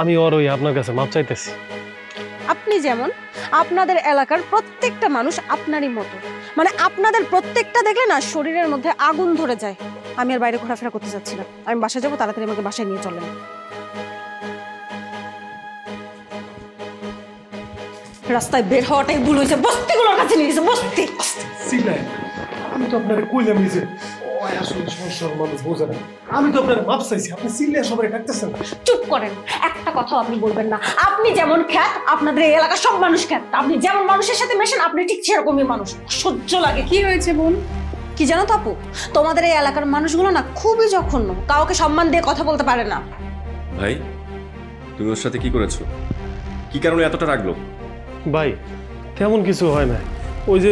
আমি ওর ওই আপনার কাছে মাপ চাইতেছি। আপনি যেমন আপনাদের এলাকার প্রত্যেকটা মানুষ আপনারই মতো, মানে আপনাদের প্রত্যেকটা দেখলে না শরীরের মধ্যে আগুন ধরে যায়। আমি আর বাইরে ঘোরাফেরা করতে চাচ্ছি না, আমি বাসায় যাবো, তাড়াতাড়ি আমাকে বাসায় নিয়ে চলেন। রাস্তায় বের হওয়াটাই ভুল হয়েছে, বস্তিগুলোর কাছে নিয়ে গেছে, বস্তি। আমি তো আপনার কইলাম যে আসলে সমস্যার মানুষ বোঝে না, আমি তো আপনার মাপ চাইছি, আপনি সিলিয়া সবাই ডাকতেছেন। চুপ করেন, একটা কথাও আপনি বলবেন না। আপনি যেমন খ্যাত, আপনাদের এই এলাকার সব মানুষ খ্যাত। আপনি যেমন মানুষের সাথে মেশেন, আপনি ঠিক সেরকমই মানুষ। সহ্য লাগে। কি হয়েছে বোন? কি জানো তো আপু, তোমাদের এই এলাকার মানুষগুলো না খুবই জঘন্য, কাউকে সম্মান দিয়ে কথা বলতে পারে না। ভাই, তুমি ওর সাথে কি করেছো? কি কারণে এতটা রাগলো? ভাই তেমন কিছু হয় না, ওই যে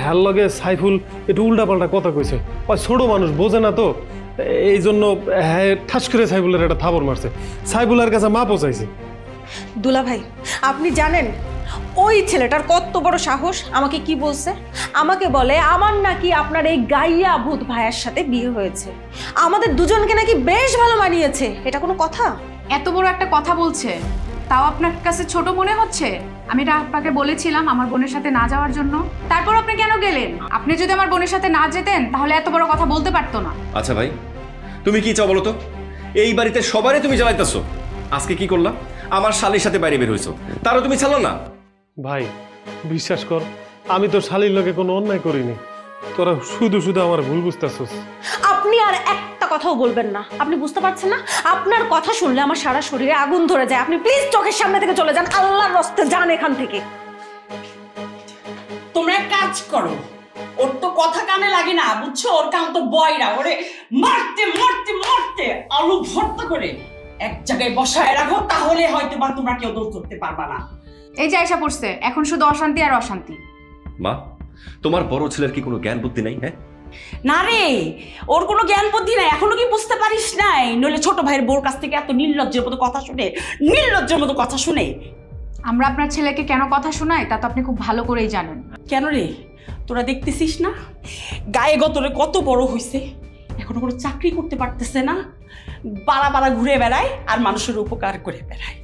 হ্যার লগে সাইফুল একটু উল্টাপাল্টা কথা কইছে, ওই ছোট মানুষ বোঝে না তো, এই জন্য হ্যাঁ ঠাস করে সাইফুলের একটা থাবর মারছে, সাইফুলের কাছে মাপও চাইছে। দুলা ভাই, আপনি জানেন ওই ছেলেটার কত বড় সাহস? আমাকে কি বলছে? আমাকে বলে আমার নাকি আপনার এই গাইয়া ভূত ভাইয়ের সাথে বিয়ে হয়েছে, আমাদের দুজনকে নাকি বেশ ভালো মানিয়েছে। এটা কোনো কথা? এত বড় একটা কথা বলছে, তাও আপনার কাছে ছোট মনে হচ্ছে? আমি আপনাকে বলেছিলাম আমার বোনের সাথে না যাওয়ার জন্য, তারপর আপনি কেন গেলেন? আপনি যদি আমার বোনের সাথে না যেতেন তাহলে এত বড় কথা বলতে পারতো না। আচ্ছা ভাই, তুমি কি চাও বলো তো? এই বাড়িতে সবারই তুমি জ্বালাইতেছো, আজকে কি করলা? আমার শালির সাথে বাইরে বের হইছো, তারও তুমি ছাড়লো না। ভাই বিশ্বাস কর, আমি তো শালির লগে কোনো অন্যায় করিনি, তোরা শুধু শুধু আমার ভুল বুঝতেছস। আপনি আর একটা কথাও বলবেন না, আপনি বুঝতে পারছেন না? আপনার কথা শুনলে আমার সারা শরীরে আগুন ধরে যায়। আপনি প্লিজ চোখের সামনে থেকে চলে যান, আল্লাহর রাস্তে যান এখান থেকে। তোমরা এক কাজ করো, ওর তো কথা কানে লাগে না, বুঝছো? ওর কান তো বয়রা, ওরে মারতে মারতে মারতে আলু ভর্তা করে এক জায়গায় বসায় রাখো, তাহলে হয়তো বা তোমরা কেউ দৌড় ধরতে পারবা না। এই যে আয়সা পড়ছে, এখন শুধু অশান্তি আর অশান্তি। মা, তোমার বড় ছেলের কি কোনো জ্ঞান বুদ্ধি নাই? হ্যাঁ না রে, ওর কোনো জ্ঞান বুদ্ধি নাই, এখনো কি বুঝতে পারিস নাই? নইলে ছোট ভাইয়ের বোর কাছ থেকে এত নির্লজ্জের মতো কথা শুনে, নির্লজ্জের মতো কথা শুনে। আমরা আপনার ছেলেকে কেন কথা শোনাই তা তো আপনি খুব ভালো করেই জানেন। কেন রে, তোরা দেখতেছিস না গায়ে গতরে কত বড় হইছে, এখনো কোনো চাকরি করতে পারতেছে না, বাড়া বাড়া ঘুরে বেড়ায় আর মানুষের উপকার করে বেড়ায়।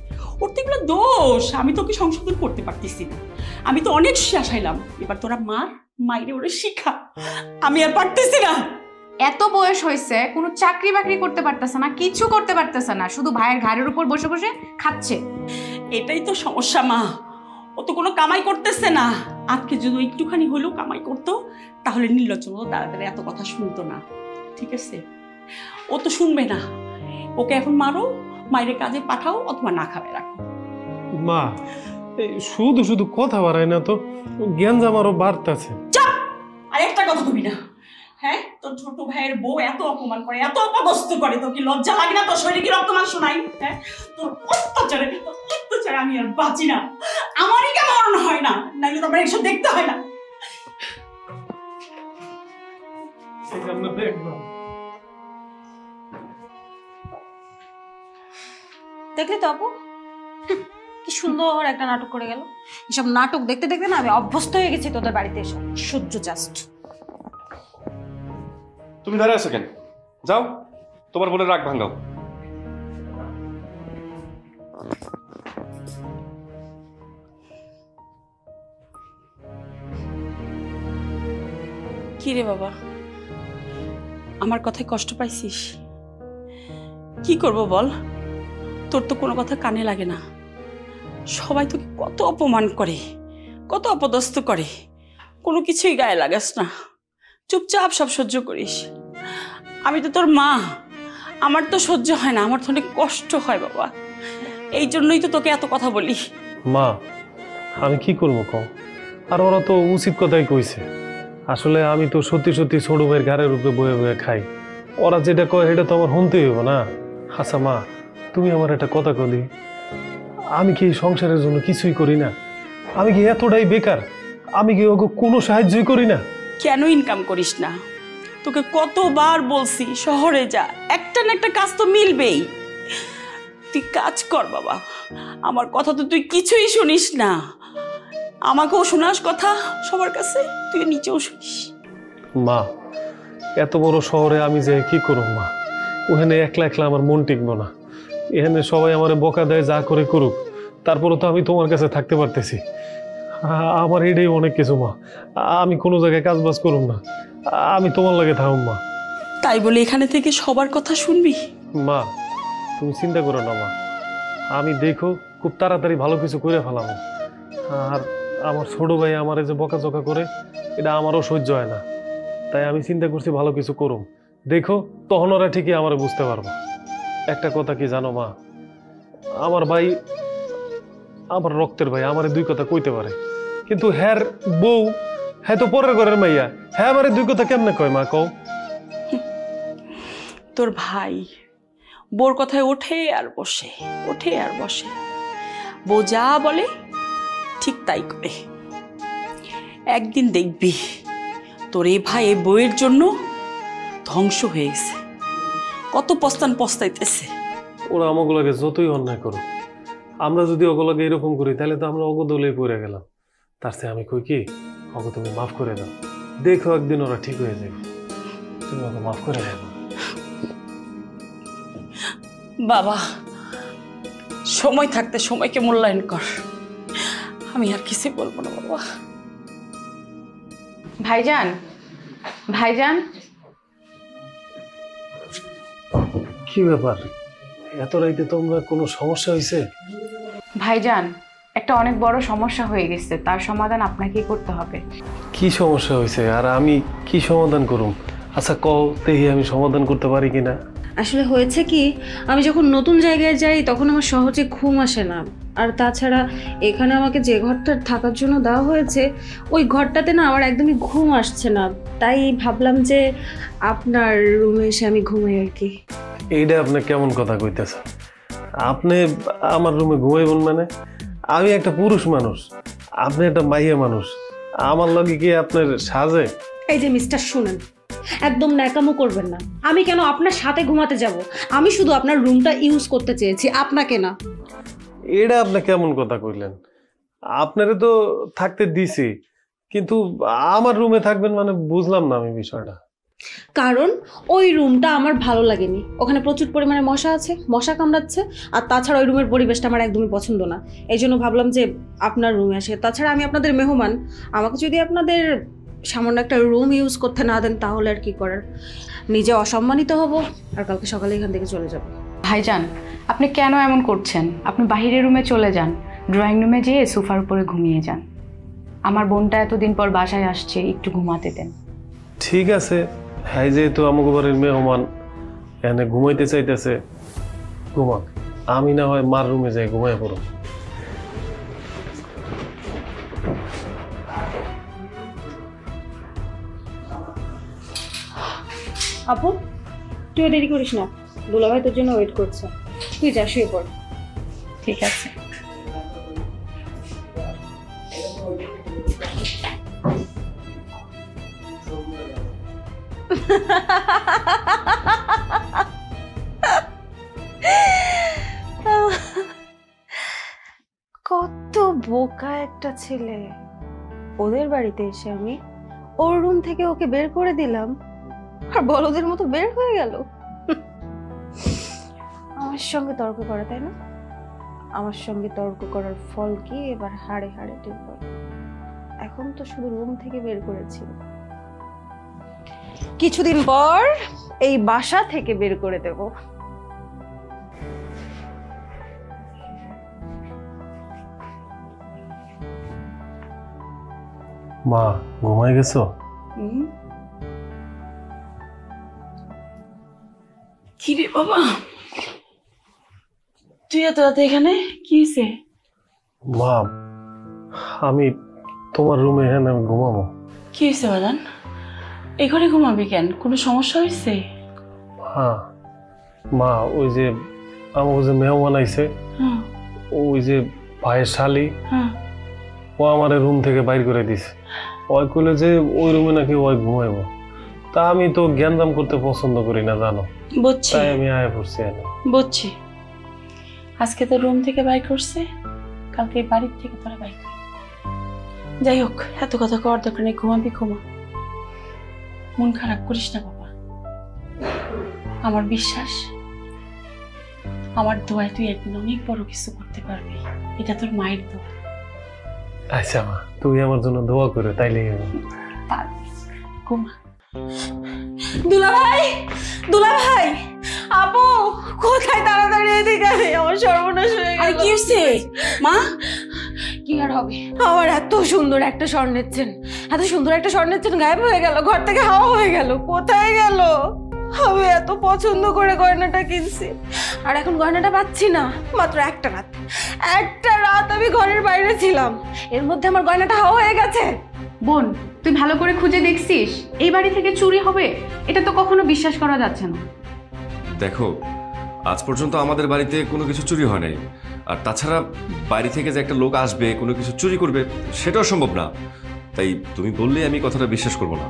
ওর তো এগুলো দোষ, আমি তোকে সংশোধন করতে পারতেছি না। আমি তো অনেক শিখাইলাম, এবার তোরা মাইরে ওরে শিখা, আমি আর পারতেছি না। এত বয়স হয়েছে, কোনো চাকরি বাকরি করতে পারতেছে না, কিছু করতে পারতেছে না, শুধু ভাইয়ের ঘাড়ের উপর বসে বসে খাচ্ছে। এটাই তো সমস্যা মা, ও তো কোনো কামাই করতেছে না। আজকে যদি একটুখানি হলেও কামাই করতো তাহলে নির্লজ্জ মতো দাঁড়াতে এত কথা শুনতো না, ঠিক আছে? ও তো শুনবে না, ওকে এখন মারো, মায়ের কাজে পাঠাও, অথবা না খাবে রাখো। মা, এই শুধু শুধু কথা বাড়ায় না তো, জ্ঞানজাম আরো বাড়তেছে। চাপ! আর একটা কথা কবি না, হ্যাঁ? তোর ছোট ভাইয়ের বউ এত অপমান করে, এত অপদস্থ করে, তোর কি লজ্জা লাগে না? তোর শরীরে কি রক্ত মাংস নাই? হ্যাঁ, তোর অত্যাচারে আমি আর বাঁচি না, আমারই কেমন হয় না, নাইলে তোমার এসব দেখতে হয় না। দেখলে তো আপু, কি সুন্দর একটা নাটক করে গেল। এসব নাটক দেখতে দেখতে না আমি অভ্যস্ত হয়ে গেছি তোদের বাড়িতে এসব। সহ্য জাস্ট। তুমি দাঁড়িয়ে আছো কেন? যাও, তোমার বোনের রাগ ভাঙাও। কি রে বাবা, আমার কথায় কষ্ট পাইছিস? কি করব বল, তোর তো কোনো কথা কানে লাগে না, সবাই তোকে কত অপমান করে, কত অপদস্থ করে, কোনো কিছুই গায়ে লাগাস না, চুপচাপ সব সহ্য করিস। আমি তো তোর মা, আমার তো সহ্য হয় না, আমার তো অনেক কষ্ট হয় বাবা, এই জন্যই তো তোকে এত কথা বলি। মা, আমি কি করবো কও? আর ওরা তো উচিত কথাই কইছে। আসলে আমি তো সত্যি সত্যি ছোট ভাইয়ের ঘাড়ের উপরে বয়ে বয়ে খাই, ওরা যেটা কয় সেটা তো আমার শুনতেই হইব না। আচ্ছা মা, তুমি আমার একটা কথা কলি, আমি কি এই সংসারের জন্য কিছুই করি না? আমি কি এতটাই বেকার? আমি কি ওকে কোনো সাহায্যই করি না? কেন ইনকাম করিস না? তোকে কতবার বলছি শহরে যা, একটা না একটা কাজ তো মিলবেই, তুই কাজ কর বাবা। আমার কথা তো তুই কিছুই শুনিস না, আমাকেও শোনাস কথা সবার কাছে, তুই নিচেও শুনিস। মা, এত বড় শহরে আমি যে কি করব মা? ওখানে একলা একলা আমার মন টিকবো না। এখানে সবাই আমার বকা দেয়, যা করে করুক, তারপরে তো আমি তোমার কাছে থাকতে পারতেছি। আমার এটাই অনেক কিছু মা। আমি কোনো জায়গায় কাজ বাজ করুম না, আমি তোমার লাগে থাকুম মা। তাই বলে এখানে থেকে সবার কথা শুনবি? মা তুমি চিন্তা করো না মা, আমি দেখো খুব তাড়াতাড়ি ভালো কিছু করে ফেলাম। আর আমার ছোট ভাই আমার যে বকাঝকা করে, এটা আমারও সহ্য হয় না। তাই আমি চিন্তা করছি ভালো কিছু করুম, দেখো তখন ওরা ঠিকই আমার বুঝতে পারবো। একটা কথা কি জানো মা, আমার ভাই আমার রক্তের ভাই, আমারে দুই কথা কইতে পারে, কিন্তু হ্যার বউ হ্যাঁ তো পরের ঘরের মাইয়া, হ্যাঁ আমারে দুই কথা কেমনে কয় মা কও? তোর ভাই বোর কথায় ওঠে আর বসে, ওঠে আর বসে। বউ যা বলে ঠিক তাই করে। একদিন দেখবি তোর এই ভাই এই বউয়ের জন্য ধ্বংস হয়ে গেছে, কত পস্তাইতেছে। ওরা আমাগুলোকে যতই অন্যায় করুক, আমরা যদি ওগুলোকে এরকম করি তাহলে তো আমরা অগদলেই পড়ে গেলাম। তার চেয়ে আমি কই কি, ওকে তুমি মাফ করে দাও, দেখো একদিন ওরা ঠিক হয়ে যাবে। তুমি ওকে মাফ করে দাও বাবা। সময় থাকতে সময়কে মূল্যায়ন কর, আমি আর কিছুই বলবো না বাবা। ভাইজান, ভাইজান, কি ব্যাপার, এত রাইতে তোমরা কোনো সমস্যা হয়েছে? ভাইজান, একটা অনেক বড় সমস্যা হয়ে গেছে, তার সমাধান আপনাকেই করতে হবে। কি সমস্যা হয়েছে আর আমি কি সমাধান করুম? আচ্ছা কও দেখি আমি সমাধান করতে পারি কিনা। আসলে হয়েছে কি, আমি যখন নতুন জায়গায় যাই তখন আমার সহজে ঘুম আসে না। আর তাছাড়া এখানে আমাকে যে ঘরটা থাকার জন্য দেওয়া হয়েছে ওই ঘরটাতে না আমার একদমই ঘুম আসছে না। তাই ভাবলাম যে আপনার রুমে এসে আমি ঘুমাই আর কি। এইটা আপনি কেমন কথা কইতেছেন? আপনি আমার রুমে ঘুমাইবেন মানে? আমি একটা পুরুষ মানুষ, আপনি একটা মাইয়া মানুষ, আমার লগে কি আপনার সাজে? এই যে মিস্টার শুনেন, একদম ন্যাকামো করবেন না। আমি কেন আপনার সাথে ঘুমাতে যাব? আমি শুধু আপনার রুমটা ইউজ করতে চেয়েছি, আপনাকে না। এটা আপনি কেমন কথা কইলেন? আপনারে তো থাকতে দিছি, কিন্তু আমার রুমে থাকবেন মানে বুঝলাম না আমি বিষয়টা। কারণ ওই রুমটা আমার ভালো লাগেনি, ওখানে প্রচুর পরিমাণে মশা আছে, মশা কামড়াচ্ছে। আর তাছাড়া ওই রুমের পরিবেশটা আমার একদমই পছন্দ না। এই জন্য ভাবলাম যে আপনার রুমে আসে। তাছাড়া আমি আপনাদের মেহমান, আমাকে যদি আপনাদের সামান্য একটা রুম ইউজ করতে না দেন তাহলে আর কি করার। নিজে অসম্মানিত হব আর কালকে সকালে এখান থেকে চলে যাব। ভাইজান, আপনি কেন এমন করছেন? আপনি বাইরের রুমে চলে যান, ড্রয়িং রুমে যেয়ে সোফার উপরে ঘুমিয়ে যান। আমার বোনটা এতদিন পর বাসায় আসছে, একটু ঘুমাতে দেন। ঠিক আছে, হ্যাঁ যেহেতু আমাকে বাড়ির মেহমান এখানে ঘুমাইতে চাইতেছে, ঘুমাক। আমি না হয় মার রুমে যাই ঘুমাই পড়ো। আপু তুই দেরি করিস না, দুলাভাই তোর জন্য ওয়েট করছে। তুই যা, শুয়ে পড়। ঠিক আছে। কত বোকা একটা ছেলে। ওদের বাড়িতে এসে আমি ওর রুম থেকে ওকে বের করে দিলাম আর বলদের মতো বের হয়ে গেল। আমার সঙ্গে তর্ক করে, তাই না? আমার সঙ্গে তর্ক করার ফল কি এবার হাড়ে হাড়ে টের পাবো। এখন তো শুধু রুম থেকে বের করেছি, কিছুদিন পর এই বাসা থেকে বের করে দেব। মা ঘুমাই গেছো? কি রে বাবা, তুই এত রাতে এখানে? কি হয়েছে? মা আমি তোমার রুমে এখানে আমি ঘুমাবো। কি হয়েছে বাদান? এই ঘরে ঘুমাবি কেন? কোনো সমস্যা হয়েছে? হ্যাঁ মা, ওই যে আমার যে মেহমান আইছে, হ্যাঁ ওই যে ভাইয়ের শালি, হ্যাঁ, ও আমার রুম থেকে বাইর করে দিছে। ওই কইলে যে ওই রুমে নাকি ওই ঘুমাইবো। তা আমি তো জ্ঞানদাম করতে পছন্দ করি না জানো, বুঝছি তাই আমি আয়া পড়ছি। বুঝছি, আজকে তো রুম থেকে বাইর করছে, কালকে বাড়ির থেকে তোরা বাইর করে। যাই হোক, এত কথা কওয়ার দরকার নেই, ঘুমাবি ঘুমা, মন খারাপ করিস না বাবা। আমার বিশ্বাস, আমার দোয়ায় তুই একদিন অনেক বড় কিছু করতে পারবি। এটা তোর মায়ের দোয়া। আচ্ছা মা, তুমি আমার জন্য দোয়া করো, তাইলে ঘুমা। দুলাভাই, দুলাভাই, আপু কোথায়? তাড়াতাড়ি এদিকে আয়, আমার সর্বনাশ হয়ে আর গেল। কি হয়েছে মা? কি আর হবে, আমার এত সুন্দর একটা স্বর্ণের চেন, এত সুন্দর একটা স্বর্ণের চেন গায়েব হয়ে গেল, ঘর থেকে হাওয়া হয়ে গেল। কোথায় গেল? আমি এত পছন্দ করে গয়নাটা কিনছি, আর এখন গয়নাটা পাচ্ছি না। মাত্র একটা রাত আমি ঘরের বাইরে ছিলাম, এর মধ্যে আমার গয়নাটা হাওয়া হয়ে গেছে। বোন, তুই ভালো করে খুঁজে দেখছিস এই বাড়ি থেকে চুরি হবে? এটা তো কখনো বিশ্বাস করা যাচ্ছে না। দেখো, আজ পর্যন্ত আমাদের বাড়িতে কোনো কিছু চুরি হয় নাই, আর তাছাড়া বাড়ি থেকে যে একটা লোক আসবে কোনো কিছু চুরি করবে সেটাও সম্ভব না। তাই তুমি বললে আমি কথাটা বিশ্বাস করবো না।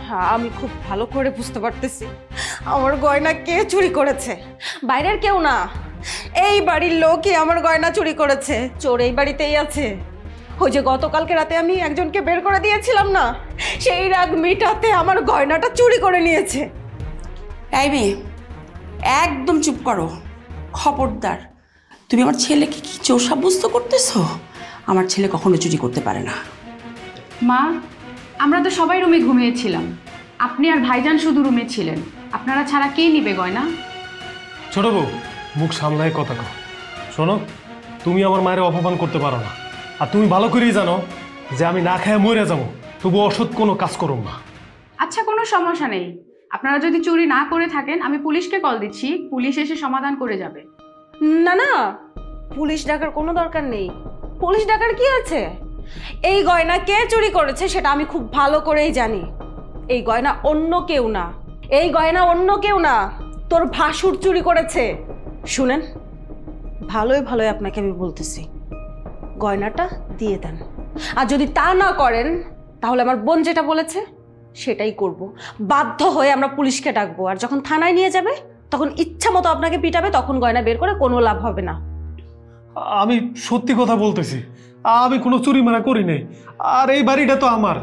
হ্যাঁ, আমি খুব ভালো করে বুঝতে পারতেছি আমার গয়না কে চুরি করেছে। বাইরের কেউ না, এই বাড়ির লোকই আমার গয়না চুরি করেছে। চোর এই বাড়িতেই আছে। ওই যে গতকালকে রাতে আমি একজনকে বের করে দিয়েছিলাম না, সেই রাগ মিটাতে আমার গয়নাটা চুরি করে নিয়েছে। এই মেয়ে, একদম চুপ করো। খবরদার, তুমি আমার ছেলেকে কি চোর সাব্যস্ত করতেছো? আমার ছেলে কখনো চুরি করতে পারে না। মা, আমরা তো সবাই রুমে ঘুমিয়েছিলাম, আপনি আর ভাইজান শুধু রুমে ছিলেন। আপনারা ছাড়া কে নিবে গয়না? ছোট বউ, মুখ সামলায় কথা কও। শোনো, তুমি আমার মায়ের অপমান করতে পারো না, আর তুমি ভালো করেই জানো যে আমি না খেয়ে মরে যাবো, তবু অসৎ কোনো কাজ করো না। আচ্ছা, কোনো সমস্যা নেই। আপনারা যদি চুরি না করে থাকেন, আমি পুলিশকে কল দিচ্ছি, পুলিশ এসে সমাধান করে যাবে। না না, পুলিশ ডাকার কোনো দরকার নেই। পুলিশ ডাকার কি আছে? এই গয়না কে চুরি করেছে সেটা আমি খুব ভালো করেই জানি। এই গয়না অন্য কেউ না, এই গয়না অন্য কেউ না, তোর ভাসুর চুরি করেছে। শুনেন, ভালোই ভালোই আপনাকে আমি বলতেছি, গয়নাটা দিয়ে দেন। আর যদি তা না করেন তাহলে আমার বোন যেটা বলেছে সেটাই করব। বাধ্য হয়ে আমরা পুলিশকে ডাকবো, আর যখন থানায় নিয়ে যাবে তখন ইচ্ছা মতো আপনাকে পিটাবে, তখন গয়না বের করে কোনো লাভ হবে না। আমি সত্যি কথা বলতেছি, আমি কোনো চুরি মারা করি নাই। আর এই বাড়িটা তো আমার,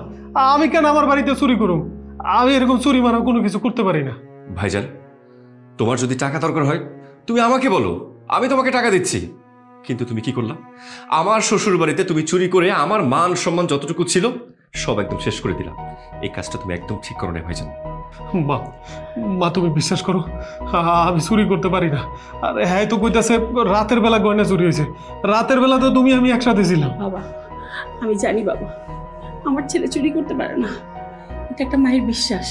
আমি কেন আমার বাড়িতে চুরি করুম? আমি এরকম চুরি মারা কোনো কিছু করতে পারি না। ভাইজান, তোমার যদি টাকা দরকার হয় তুমি আমাকে বলো, আমি তোমাকে টাকা দিচ্ছি। কিন্তু তুমি কি করলা? আমার শ্বশুর বাড়িতে তুমি চুরি করে আমার মান সম্মান যতটুকু ছিল সব একদম শেষ করে দিলাম। এই কাজটা তুমি একদম ঠিক করো না ভাইজান। মা, মা তুমি বিশ্বাস করো, আমি চুরি করতে পারি না। আর হ্যাঁ তো কইতাছে রাতের বেলা গয়না চুরি হয়েছে। রাতের বেলা তো তুমি আমি একসাথে ছিলাম। বাবা, আমি জানি বাবা, আমার ছেলে চুরি করতে পারে না। এটা একটা মায়ের বিশ্বাস।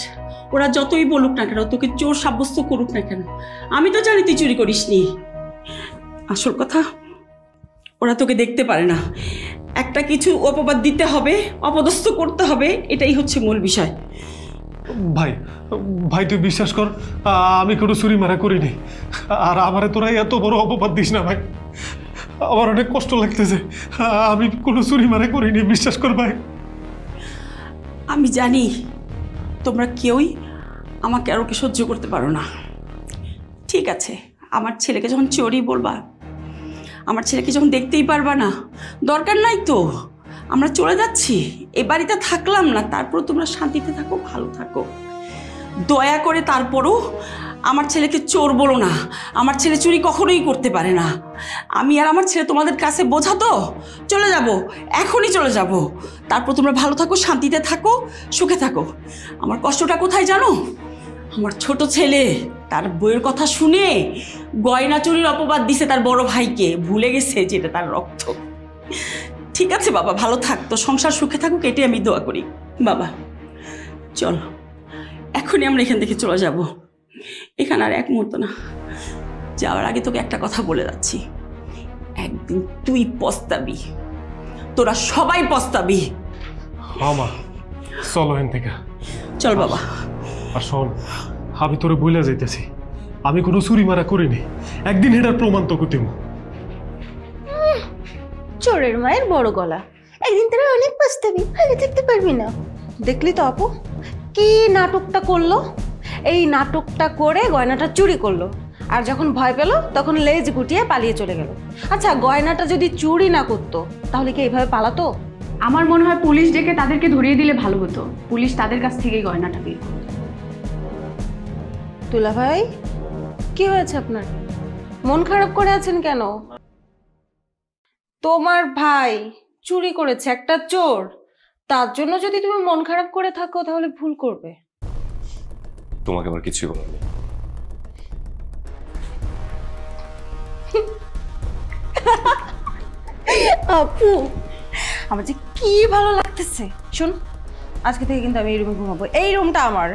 ওরা যতই বলুক না কেন, তোকে চোর সাব্যস্ত করুক না কেন, আমি তো জানি তুই চুরি করিসনি। আসল কথা, ওরা তোকে দেখতে পারে না। একটা কিছু অপবাদ দিতে হবে, অপদস্থ করতে হবে, এটাই হচ্ছে মূল বিষয়। ভাই, ভাই তুই বিশ্বাস কর, আমি কোনো চুরি মারা করিনি। আর আমারে তোরা এত বড় অপবাদ দিস না ভাই, আমার অনেক কষ্ট লাগতেছে। আমি কোনো চুরি মারা করিনি, বিশ্বাস কর ভাই। আমি জানি তোমরা কেউই আমাকে আর ওকে সহ্য করতে পারো না। ঠিক আছে, আমার ছেলেকে যখন চোরই বলবা, আমার ছেলেকে যখন দেখতেই পারবা না, দরকার নাই তো, আমরা চলে যাচ্ছি, এ বাড়িতে থাকলাম না, তারপর তোমরা শান্তিতে থাকো, ভালো থাকো। দয়া করে তারপরও আমার ছেলেকে চোর বলো না। আমার ছেলে চুরি কখনোই করতে পারে না। আমি আর আমার ছেলে তোমাদের কাছে বোঝা তো, চলে যাব, এখনই চলে যাব। তারপর তোমরা ভালো থাকো, শান্তিতে থাকো, সুখে থাকো। আমার কষ্টটা কোথায় জানো? আমার ছোট ছেলে তার বইয়ের কথা শুনে গয়না চুরির অপবাদ দিছে তার বড় ভাইকে, ভুলে গেছে যেটা তার রক্ত। ঠিক আছে বাবা, ভালো থাক, তো সংসার সুখে থাকুক, এটাই আমি দোয়া করি। বাবা চল, এখনই আমরা এখান থেকে চলে যাব। এখানে আর এক মুহূর্ত না, যাওয়ার আগে তোকে একটা কথা বলে যাচ্ছি, একদিন তুই পস্তাবি, তোরা সবাই পস্তাবি। হ্যাঁ মা, চলো এখান থেকে। চল বাবা। আর শোন, আমি তোরে বইলা যাইতেছি, আমি কোনো চুরি মারা করিনি। একদিন এটার প্রমাণ তো করতে। চোরের মায়ের বড় গলা, একদিন তোরা অনেক পস্তাবি, ভালো থাকতে পারবি না। দেখলি তো আপু, কি নাটকটা করলো? এই নাটকটা করে গয়নাটা চুরি করলো, আর যখন ভয় পেল তখন লেজ গুটিয়ে পালিয়ে চলে গেল। আচ্ছা, গয়নাটা যদি চুরি না করতো তাহলে কি এইভাবে পালাতো? আমার মনে হয় পুলিশ ডেকে তাদেরকে ধরিয়ে দিলে ভালো হতো, পুলিশ তাদের কাছ থেকেই গয়নাটা বের করত। দুলা ভাই, কি হয়েছে আপনার? মন খারাপ করে আছেন কেন? তোমার ভাই চুরি করেছে, একটা চোর, তার জন্য যদি তুমি মন খারাপ করে থাকো তাহলে ভুল করবে। তোমাকে আবার কিছুই বলার নেই। আপু, আমার যে কি ভালো লাগতেছে। শোন, আজকে থেকে কিন্তু আমি এই রুমে ঘুমাবো, এই রুমটা আমার।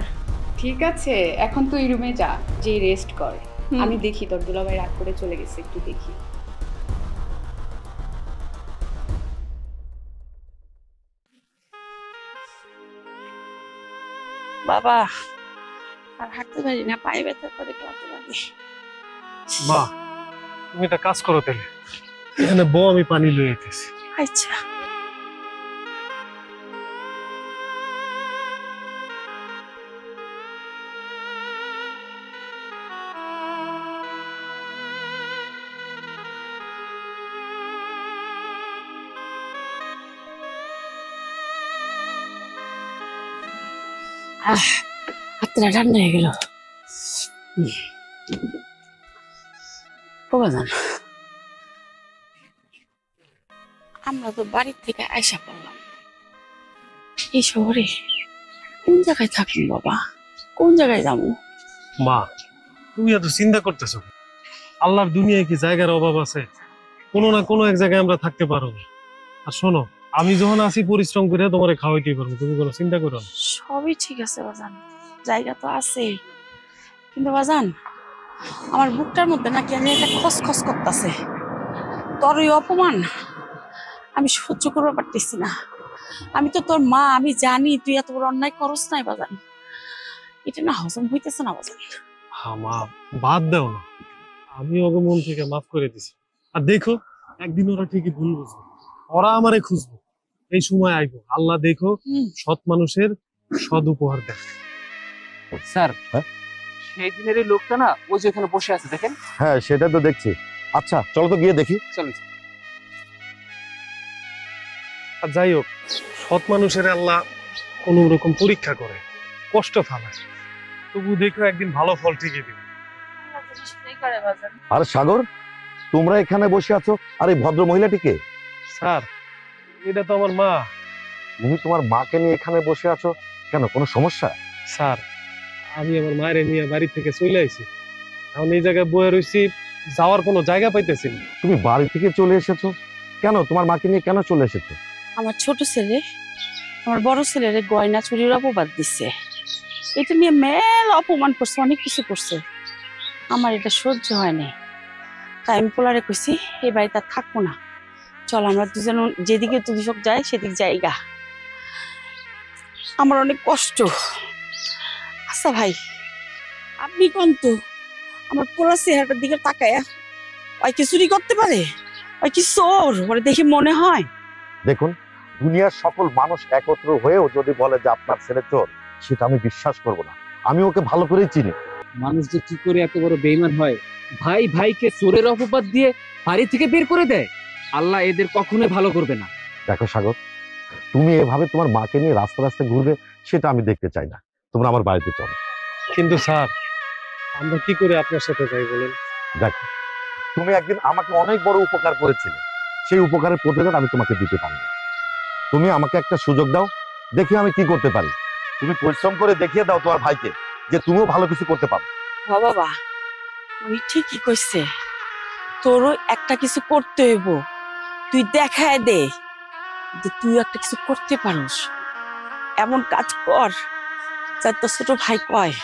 ঠিক আছে, এখন তুই রুমে যা, যে রেস্ট কর। আমি দেখি তোর দুলাভাই রাগ করে চলে গেছে, একটু দেখি। বাবা আর হাঁটতে পারি না, পায়ে ব্যথা করে, ক্লান্তি লাগে। মা, তুমি একটা কাজ করো তাহলে, এখানে বউ, আমি পানি লয়ে যেতেছি। আচ্ছা। হাতটা ঠান্ডা হয়ে গেল। প্রবাদান, আমরা তো বাড়ির থেকে আয়সা পড়লাম, এই শহরে কোন জায়গায় থাকবো বাবা, কোন জায়গায় যাবো? মা, তুমি এত চিন্তা করতেছো? আল্লাহর দুনিয়ায় কি জায়গার অভাব আছে? কোনো না কোনো এক জায়গায় আমরা থাকতে পারবো। আর শোনো, আমি যখন আসি পরিশ্রম করে তোমারে খাওয়াইতে পারবো, তুমি কোনো চিন্তা করো না। সবই ঠিক আছে বাজান, জায়গা তো আছে, কিন্তু বাজান আমার বুকটার মধ্যে নাকি আমি একটা খসখস করতেছে। তোর ওই অপমান আমি সহ্য করতে পারতেছি না। আমি তো তোর মা, আমি জানি তুই এত বড় অন্যায় করস নাই বাজান, এটা না হজম হইতেছে না বাজান। হ্যাঁ মা, বাদ দাও না, আমি ওকে মন থেকে মাফ করে দিছি। আর দেখো, একদিন ওরা ঠিকই ভুল বুঝবে, ওরা আমারে খুঁজবো, এই সময় আইবো। আল্লাহ দেখো সৎ মানুষের সদ উপহার দেয়। স্যার, সেই দিনের এই লোকটা না, ওই যে এখানে বসে আছে দেখেন। হ্যাঁ, সেটা তো দেখছি। আচ্ছা, চলো তো গিয়ে দেখি। চলুন। আর যাই হোক, সৎ মানুষের আল্লাহ কোন রকম পরীক্ষা করে, কষ্ট ফালায়, তবু দেখো একদিন ভালো ফল ঠিকই দিবে। আর সাগর, তোমরা এখানে বসে আছো, আর এই ভদ্র মহিলাটিকে? স্যার, এটা তো আমার মা। তুমি তোমার মাকে নিয়ে এখানে বসে আছো কেন, কোনো সমস্যা? স্যার, আমি আমার মায়ের নিয়ে বাড়ি থেকে চলে আইছি, এখন এই জায়গায় বয়ে রয়েছি, যাওয়ার কোনো জায়গা পাইতেছি না। তুমি বাড়ি থেকে চলে এসেছো কেন? তোমার মাকে নিয়ে কেন চলে এসেছো? আমার ছোট ছেলে আমার বড় ছেলের গয়না চুরির অপবাদ দিচ্ছে, এটা নিয়ে মেলা অপমান করছে, অনেক কিছু করছে। আমার এটা সহ্য হয় নাই, তাই আমি পোলারে কইছি এই বাড়িতে আর থাকবো না, চল আমরা দুজন যেদিকে দুদিশক যায় সেদিক যাইগা। আমার অনেক কষ্ট। আচ্ছা ভাই, আপনি কোন তো আমার পোলার চেহারাটার দিকে তাকায়া, ওই কি চুরি করতে পারে? ওই কি চোর? ওরে দেখে মনে হয়। দেখুন, দুনিয়ার সকল মানুষ একত্র হয়েও যদি বলে যে আপনার ছেলে চোর, সেটা আমি বিশ্বাস করব না। আমি ওকে ভালো করেই চিনি। মানুষ যে কি করে এত বড় বেঈমান হয়, ভাই ভাইকে চোরের অপবাদ দিয়ে বাড়ি থেকে বের করে দেয়। আল্লাহ এদের কখনোই ভালো করবে না। দেখো সাগর, তুমি এভাবে তোমার মাকে নিয়ে রাস্তা রাস্তায় ঘুরবে, সেটা আমি দেখতে চাই না। তোমরা আমার বাড়িতে চলো। কিন্তু স্যার, আমরা কি করে আপনার সাথে যাই বলেন? দেখো, তুমি একদিন আমাকে অনেক বড় উপকার করেছিলে, সেই উপকারের প্রতিদান আমি তোমাকে দিতে পারি না। তুমি আমাকে একটা সুযোগ দাও, দেখি আমি কি করতে পারি। তুমি পরিশ্রম করে দেখিয়ে দাও তোমার ভাইকে যে তুমিও ভালো কিছু করতে পারো। হ বাবা, উনি ঠিকই কইছে, তোরও একটা কিছু করতে হইব। তুই দেখায় দে যে তুই একটা কিছু করতে পারোস, এমন কাজ কর যাতে তোর ছোট ভাই কয়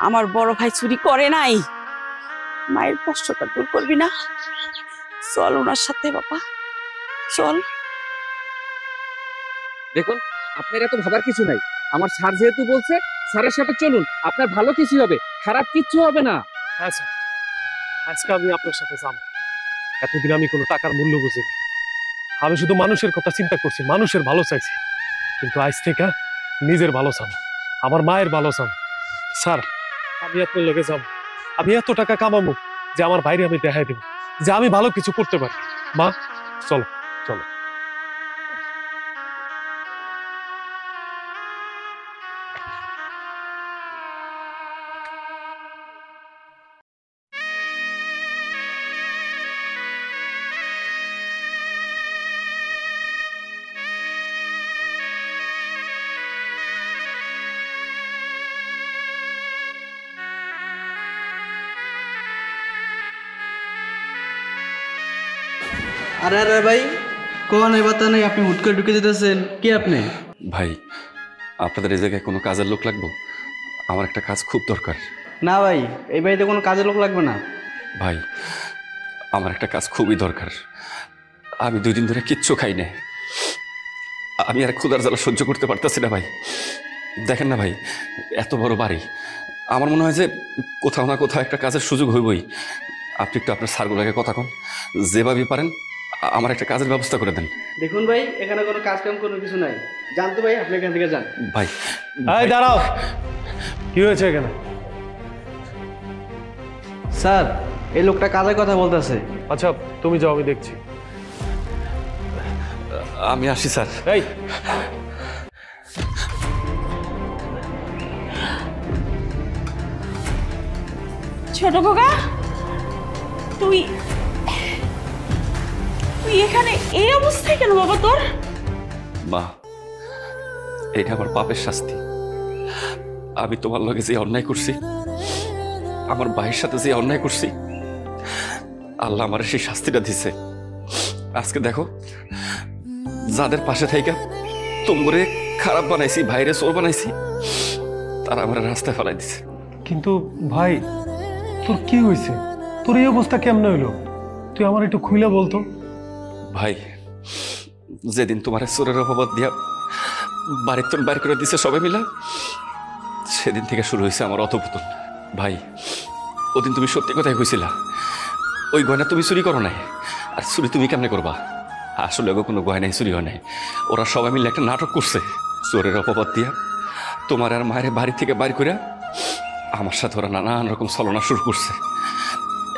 আমার বড় ভাই চুরি করে নাই। মায়ের কষ্টটা দূর করবি না? চল ওনার সাথে বাবা, চল। দেখুন, আপনার এত ভাবার কিছু নাই। আমার স্যার যেহেতু বলছে, স্যারের সাথে চলুন, আপনার ভালো কিছু হবে, খারাপ কিচ্ছু হবে না। আচ্ছা, আজকে আমি আপনার সাথে যাব। এতদিন আমি কোনো টাকার মূল্য বুঝিনি, আমি শুধু মানুষের কথা চিন্তা করছি, মানুষের ভালো চাইছি। কিন্তু আজ থেকে নিজের ভালো চাবো, আমার মায়ের ভালো চাবো। স্যার, আমি আপনার লগে যাব, আমি এত টাকা কামাবো যে আমার বাইরে আমি দেখাই দেব যে আমি ভালো কিছু করতে পারি। মা, চলো চলো। আরে আরে ভাই, কোন এই বাতা নেই, আপনি হুট করে ঢুকে যেতেছেন, কে আপনি? ভাই, আপনাদের এই জায়গায় কোনো কাজের লোক লাগবে? আমার একটা কাজ খুব দরকার। না ভাই, এই বাড়িতে কোনো কাজের লোক লাগবে না। ভাই, আমার একটা কাজ খুবই দরকার। আমি 2 দিন ধরে কিচ্ছু খাই না। আমি আর ক্ষুধার জ্বালা সহ্য করতে পারতেছি না ভাই। দেখেন না ভাই, এত বড় বাড়ি, আমার মনে হয় যে কোথাও না কোথাও একটা কাজের সুযোগ হইবই। আপনি একটু আপনার স্যারগুলোকে কথা কন, যেভাবে পারেন আমার একটা কাজের ব্যবস্থা করে দেন। দেখুন ভাই, এখানে কোনো কাজ কাম কোনো কিছু নাই, জানতো ভাই, আপনি এখান থেকে যান। ভাই এই দাঁড়াও, কি হয়েছে এখানে? স্যার, এই লোকটা কাজের কথা বলতেছে। আচ্ছা তুমি যাও, আমি দেখছি। আমি আসি স্যার। এই ছোট খোকা, তুই তুই এখানে এই অবস্থায় কেন বাবা তোর? মা, এটা আমার পাপের শাস্তি। আমি তোমার লগে যে অন্যায় করছি, আমার ভাইয়ের সাথে যে অন্যায় করছি, আল্লাহ আমার সেই শাস্তিটা দিছে। আজকে দেখো, যাদের পাশে থাইকা তোমরে খারাপ বানাইছি, ভাইরে চোর বানাইছি, তারা আমার রাস্তায় ফেলাই দিছে। কিন্তু ভাই, তোর কি হয়েছে? তোর এই অবস্থা কেমন হইলো? তুই আমার একটু খুইলা বলতো। ভাই, যেদিন তোমার চোরের অপবাদ দিয়া বাড়ির তো বাইর করে দিছে সবাই মিলা, সেদিন থেকে শুরু হয়েছে আমার অধঃপতন। ভাই, ওদিন তুমি সত্যি কথাই কইছিলা, ওই গয়না তুমি চুরি করো নাই। আর চুরি তুমি কেমনে করবা? আসলে ওগো কোনো গয়নাই চুরি হয় নাই। ওরা সবাই মিলে একটা নাটক করছে, চোরের অপবাদ দিয়া তোমার আর মায়ের বাড়ি থেকে বাইর করে আমার সাথে ওরা নানান রকম ছলনা শুরু করছে।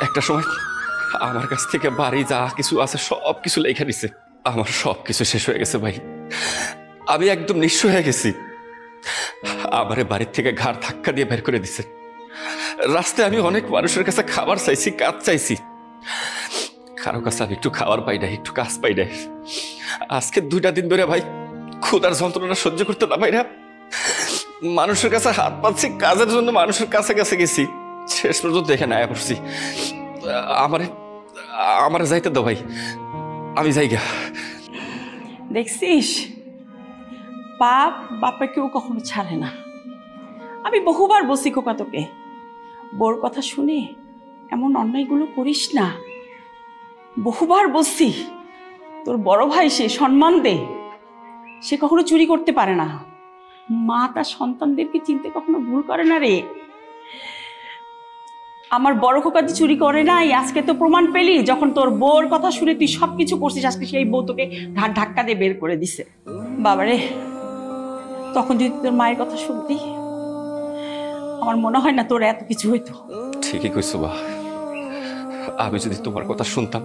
একটা সময় আমার কাছ থেকে বাড়ি যা কিছু আছে সব কিছু লেখা দিছে। আমার সব কিছু শেষ হয়ে গেছে ভাই, আমি একদম নিঃস্ব হয়ে গেছি। আমারে বাড়ির থেকে ঘাড় ধাক্কা দিয়ে বের করে দিছে। রাস্তায় আমি অনেক মানুষের কাছে খাবার চাইছি, কাজ চাইছি, কারো কাছে আমি একটু খাবার পাই নাই, একটু কাজ পাই নাই। আজকে 2টা দিন ধরে ভাই ক্ষুধার যন্ত্রণা সহ্য করতে না পাই না, মানুষের কাছে হাত পাচ্ছি, কাজের জন্য মানুষের কাছে কাছে গেছি, শেষ পর্যন্ত এখানে আয়া পড়ছি। আমারে যাইতে দাও ভাই, আমি যাই গা। দেখছিস, বাপ বাপেকেও কখনো ছাড়ে না। আমি বহুবার বলছি খোকা তোকে, বোর কথা শুনে এমন অন্যায়গুলো করিস না। বহুবার বলছি, তোর বড় ভাই, সে সম্মান দে, সে কখনো চুরি করতে পারে না। মা তার সন্তানদেরকে চিনতে কখনো ভুল করে না রে। আমার বড় খোকা যে চুরি করে নাই, আজকে তো প্রমাণ পেলি, যখন তোর বউর কথা শুনে তুই সবকিছু করছিস, আজকে সেই বউ তোকে ঘাট ধাক্কা দিয়ে বের করে দিছে। বাবারে, তখন যদি তোর মায়ের কথা শুনতি, আমার মনে হয় না তোর এত কিছু হইতো। ঠিকই কইছো বা, আমি যদি তোমার কথা শুনতাম,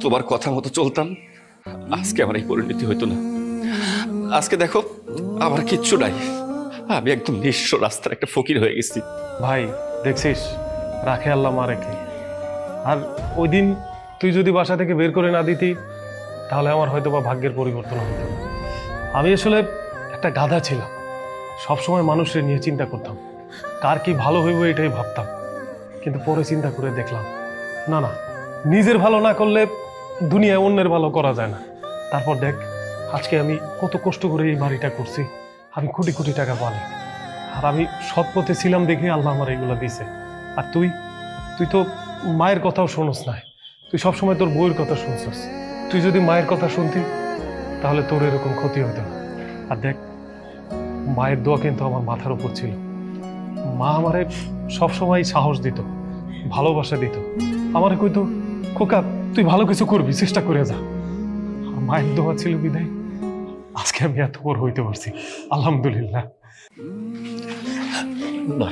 তোমার কথা মতো চলতাম, আজকে আমার এই পরিণতি হইতো না। আজকে দেখো, আমার কিচ্ছু নাই, আমি একদম নিঃস্ব, রাস্তার একটা ফকির হয়ে গেছি। ভাই দেখছিস, রাখে আল্লাহ মা রেখে। আর ওই দিন তুই যদি বাসা থেকে বের করে না দিতি, তাহলে আমার হয়তো বা ভাগ্যের পরিবর্তন হতো। আমি আসলে একটা গাধা ছিলাম, সবসময় মানুষের নিয়ে চিন্তা করতাম, কার কি ভালো হইব এটাই ভাবতাম। কিন্তু পরে চিন্তা করে দেখলাম, না না, নিজের ভালো না করলে দুনিয়ায় অন্যের ভালো করা যায় না। তারপর দেখ, আজকে আমি কত কষ্ট করে এই বাড়িটা করছি, আমি কোটি কোটি টাকা পাই, আর আমি সৎ পথে ছিলাম দেখে আল্লাহ আমার এইগুলো দিছে। আর তুই তো মায়ের কথাও শোনস না, তুই সবসময় তোর বউয়ের কথা শুনছস। তুই যদি মায়ের কথা শুনতি, তাহলে তোর এরকম ক্ষতি হতো না। আর দেখ, মায়ের দোয়া কিন্তু আমার মাথার উপর ছিল। মা আমারে সবসময় সাহস দিত, ভালোবাসা দিত, আমারে কইতো, খোকা তুই ভালো কিছু করবি, চেষ্টা করে যা। মায়ের দোয়া ছিল বিদায় আজকে আমি এত বড় হইতে পারছি, আলহামদুলিল্লাহ।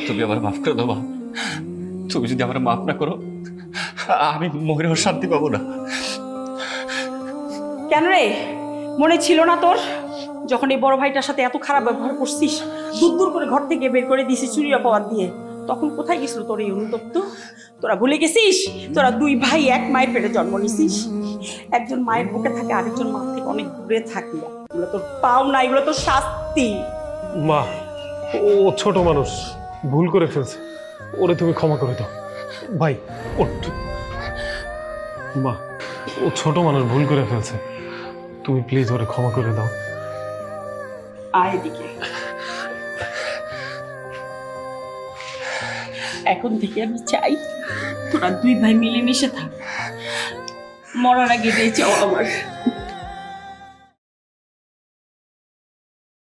তুমি আমার মাফ করে দাও। তুমি যদি আমার মাফ না করো, আমি মরেও শান্তি পাবো না। কেন রে, মনে ছিল না তোর, যখন এই বড় ভাইটার সাথে এত খারাপ ব্যবহার করছিস, দূর দূর করে ঘর থেকে বের করে দিছিস চুরি অপবাদ দিয়ে, তখন কোথায় গেছিল তোর এই অনুতপ্ত? তোরা ভুলে গেছিস, তোরা 2 ভাই 1 মায়ের পেটে জন্ম নিছিস। একজন মায়ের বুকে থাকে, আরেকজন মা থেকে অনেক দূরে থাকি। এগুলো তোর পাও না, এগুলো তোর শাস্তি। মা, ও ছোট মানুষ, ভুল করে ফেলছে, ওরে তুমি ক্ষমা করে দাও। ভাই ওঠ। মা, ও ছোট মানুষ, ভুল করে ফেলছে। তুমি প্লিজ ওরে ক্ষমা করে দাও। আয় এদিকে। এখন থেকে আমি চাই তোরা দুই ভাই মিলেমিশে থাক, মরার আগে এটাই চাও আমার।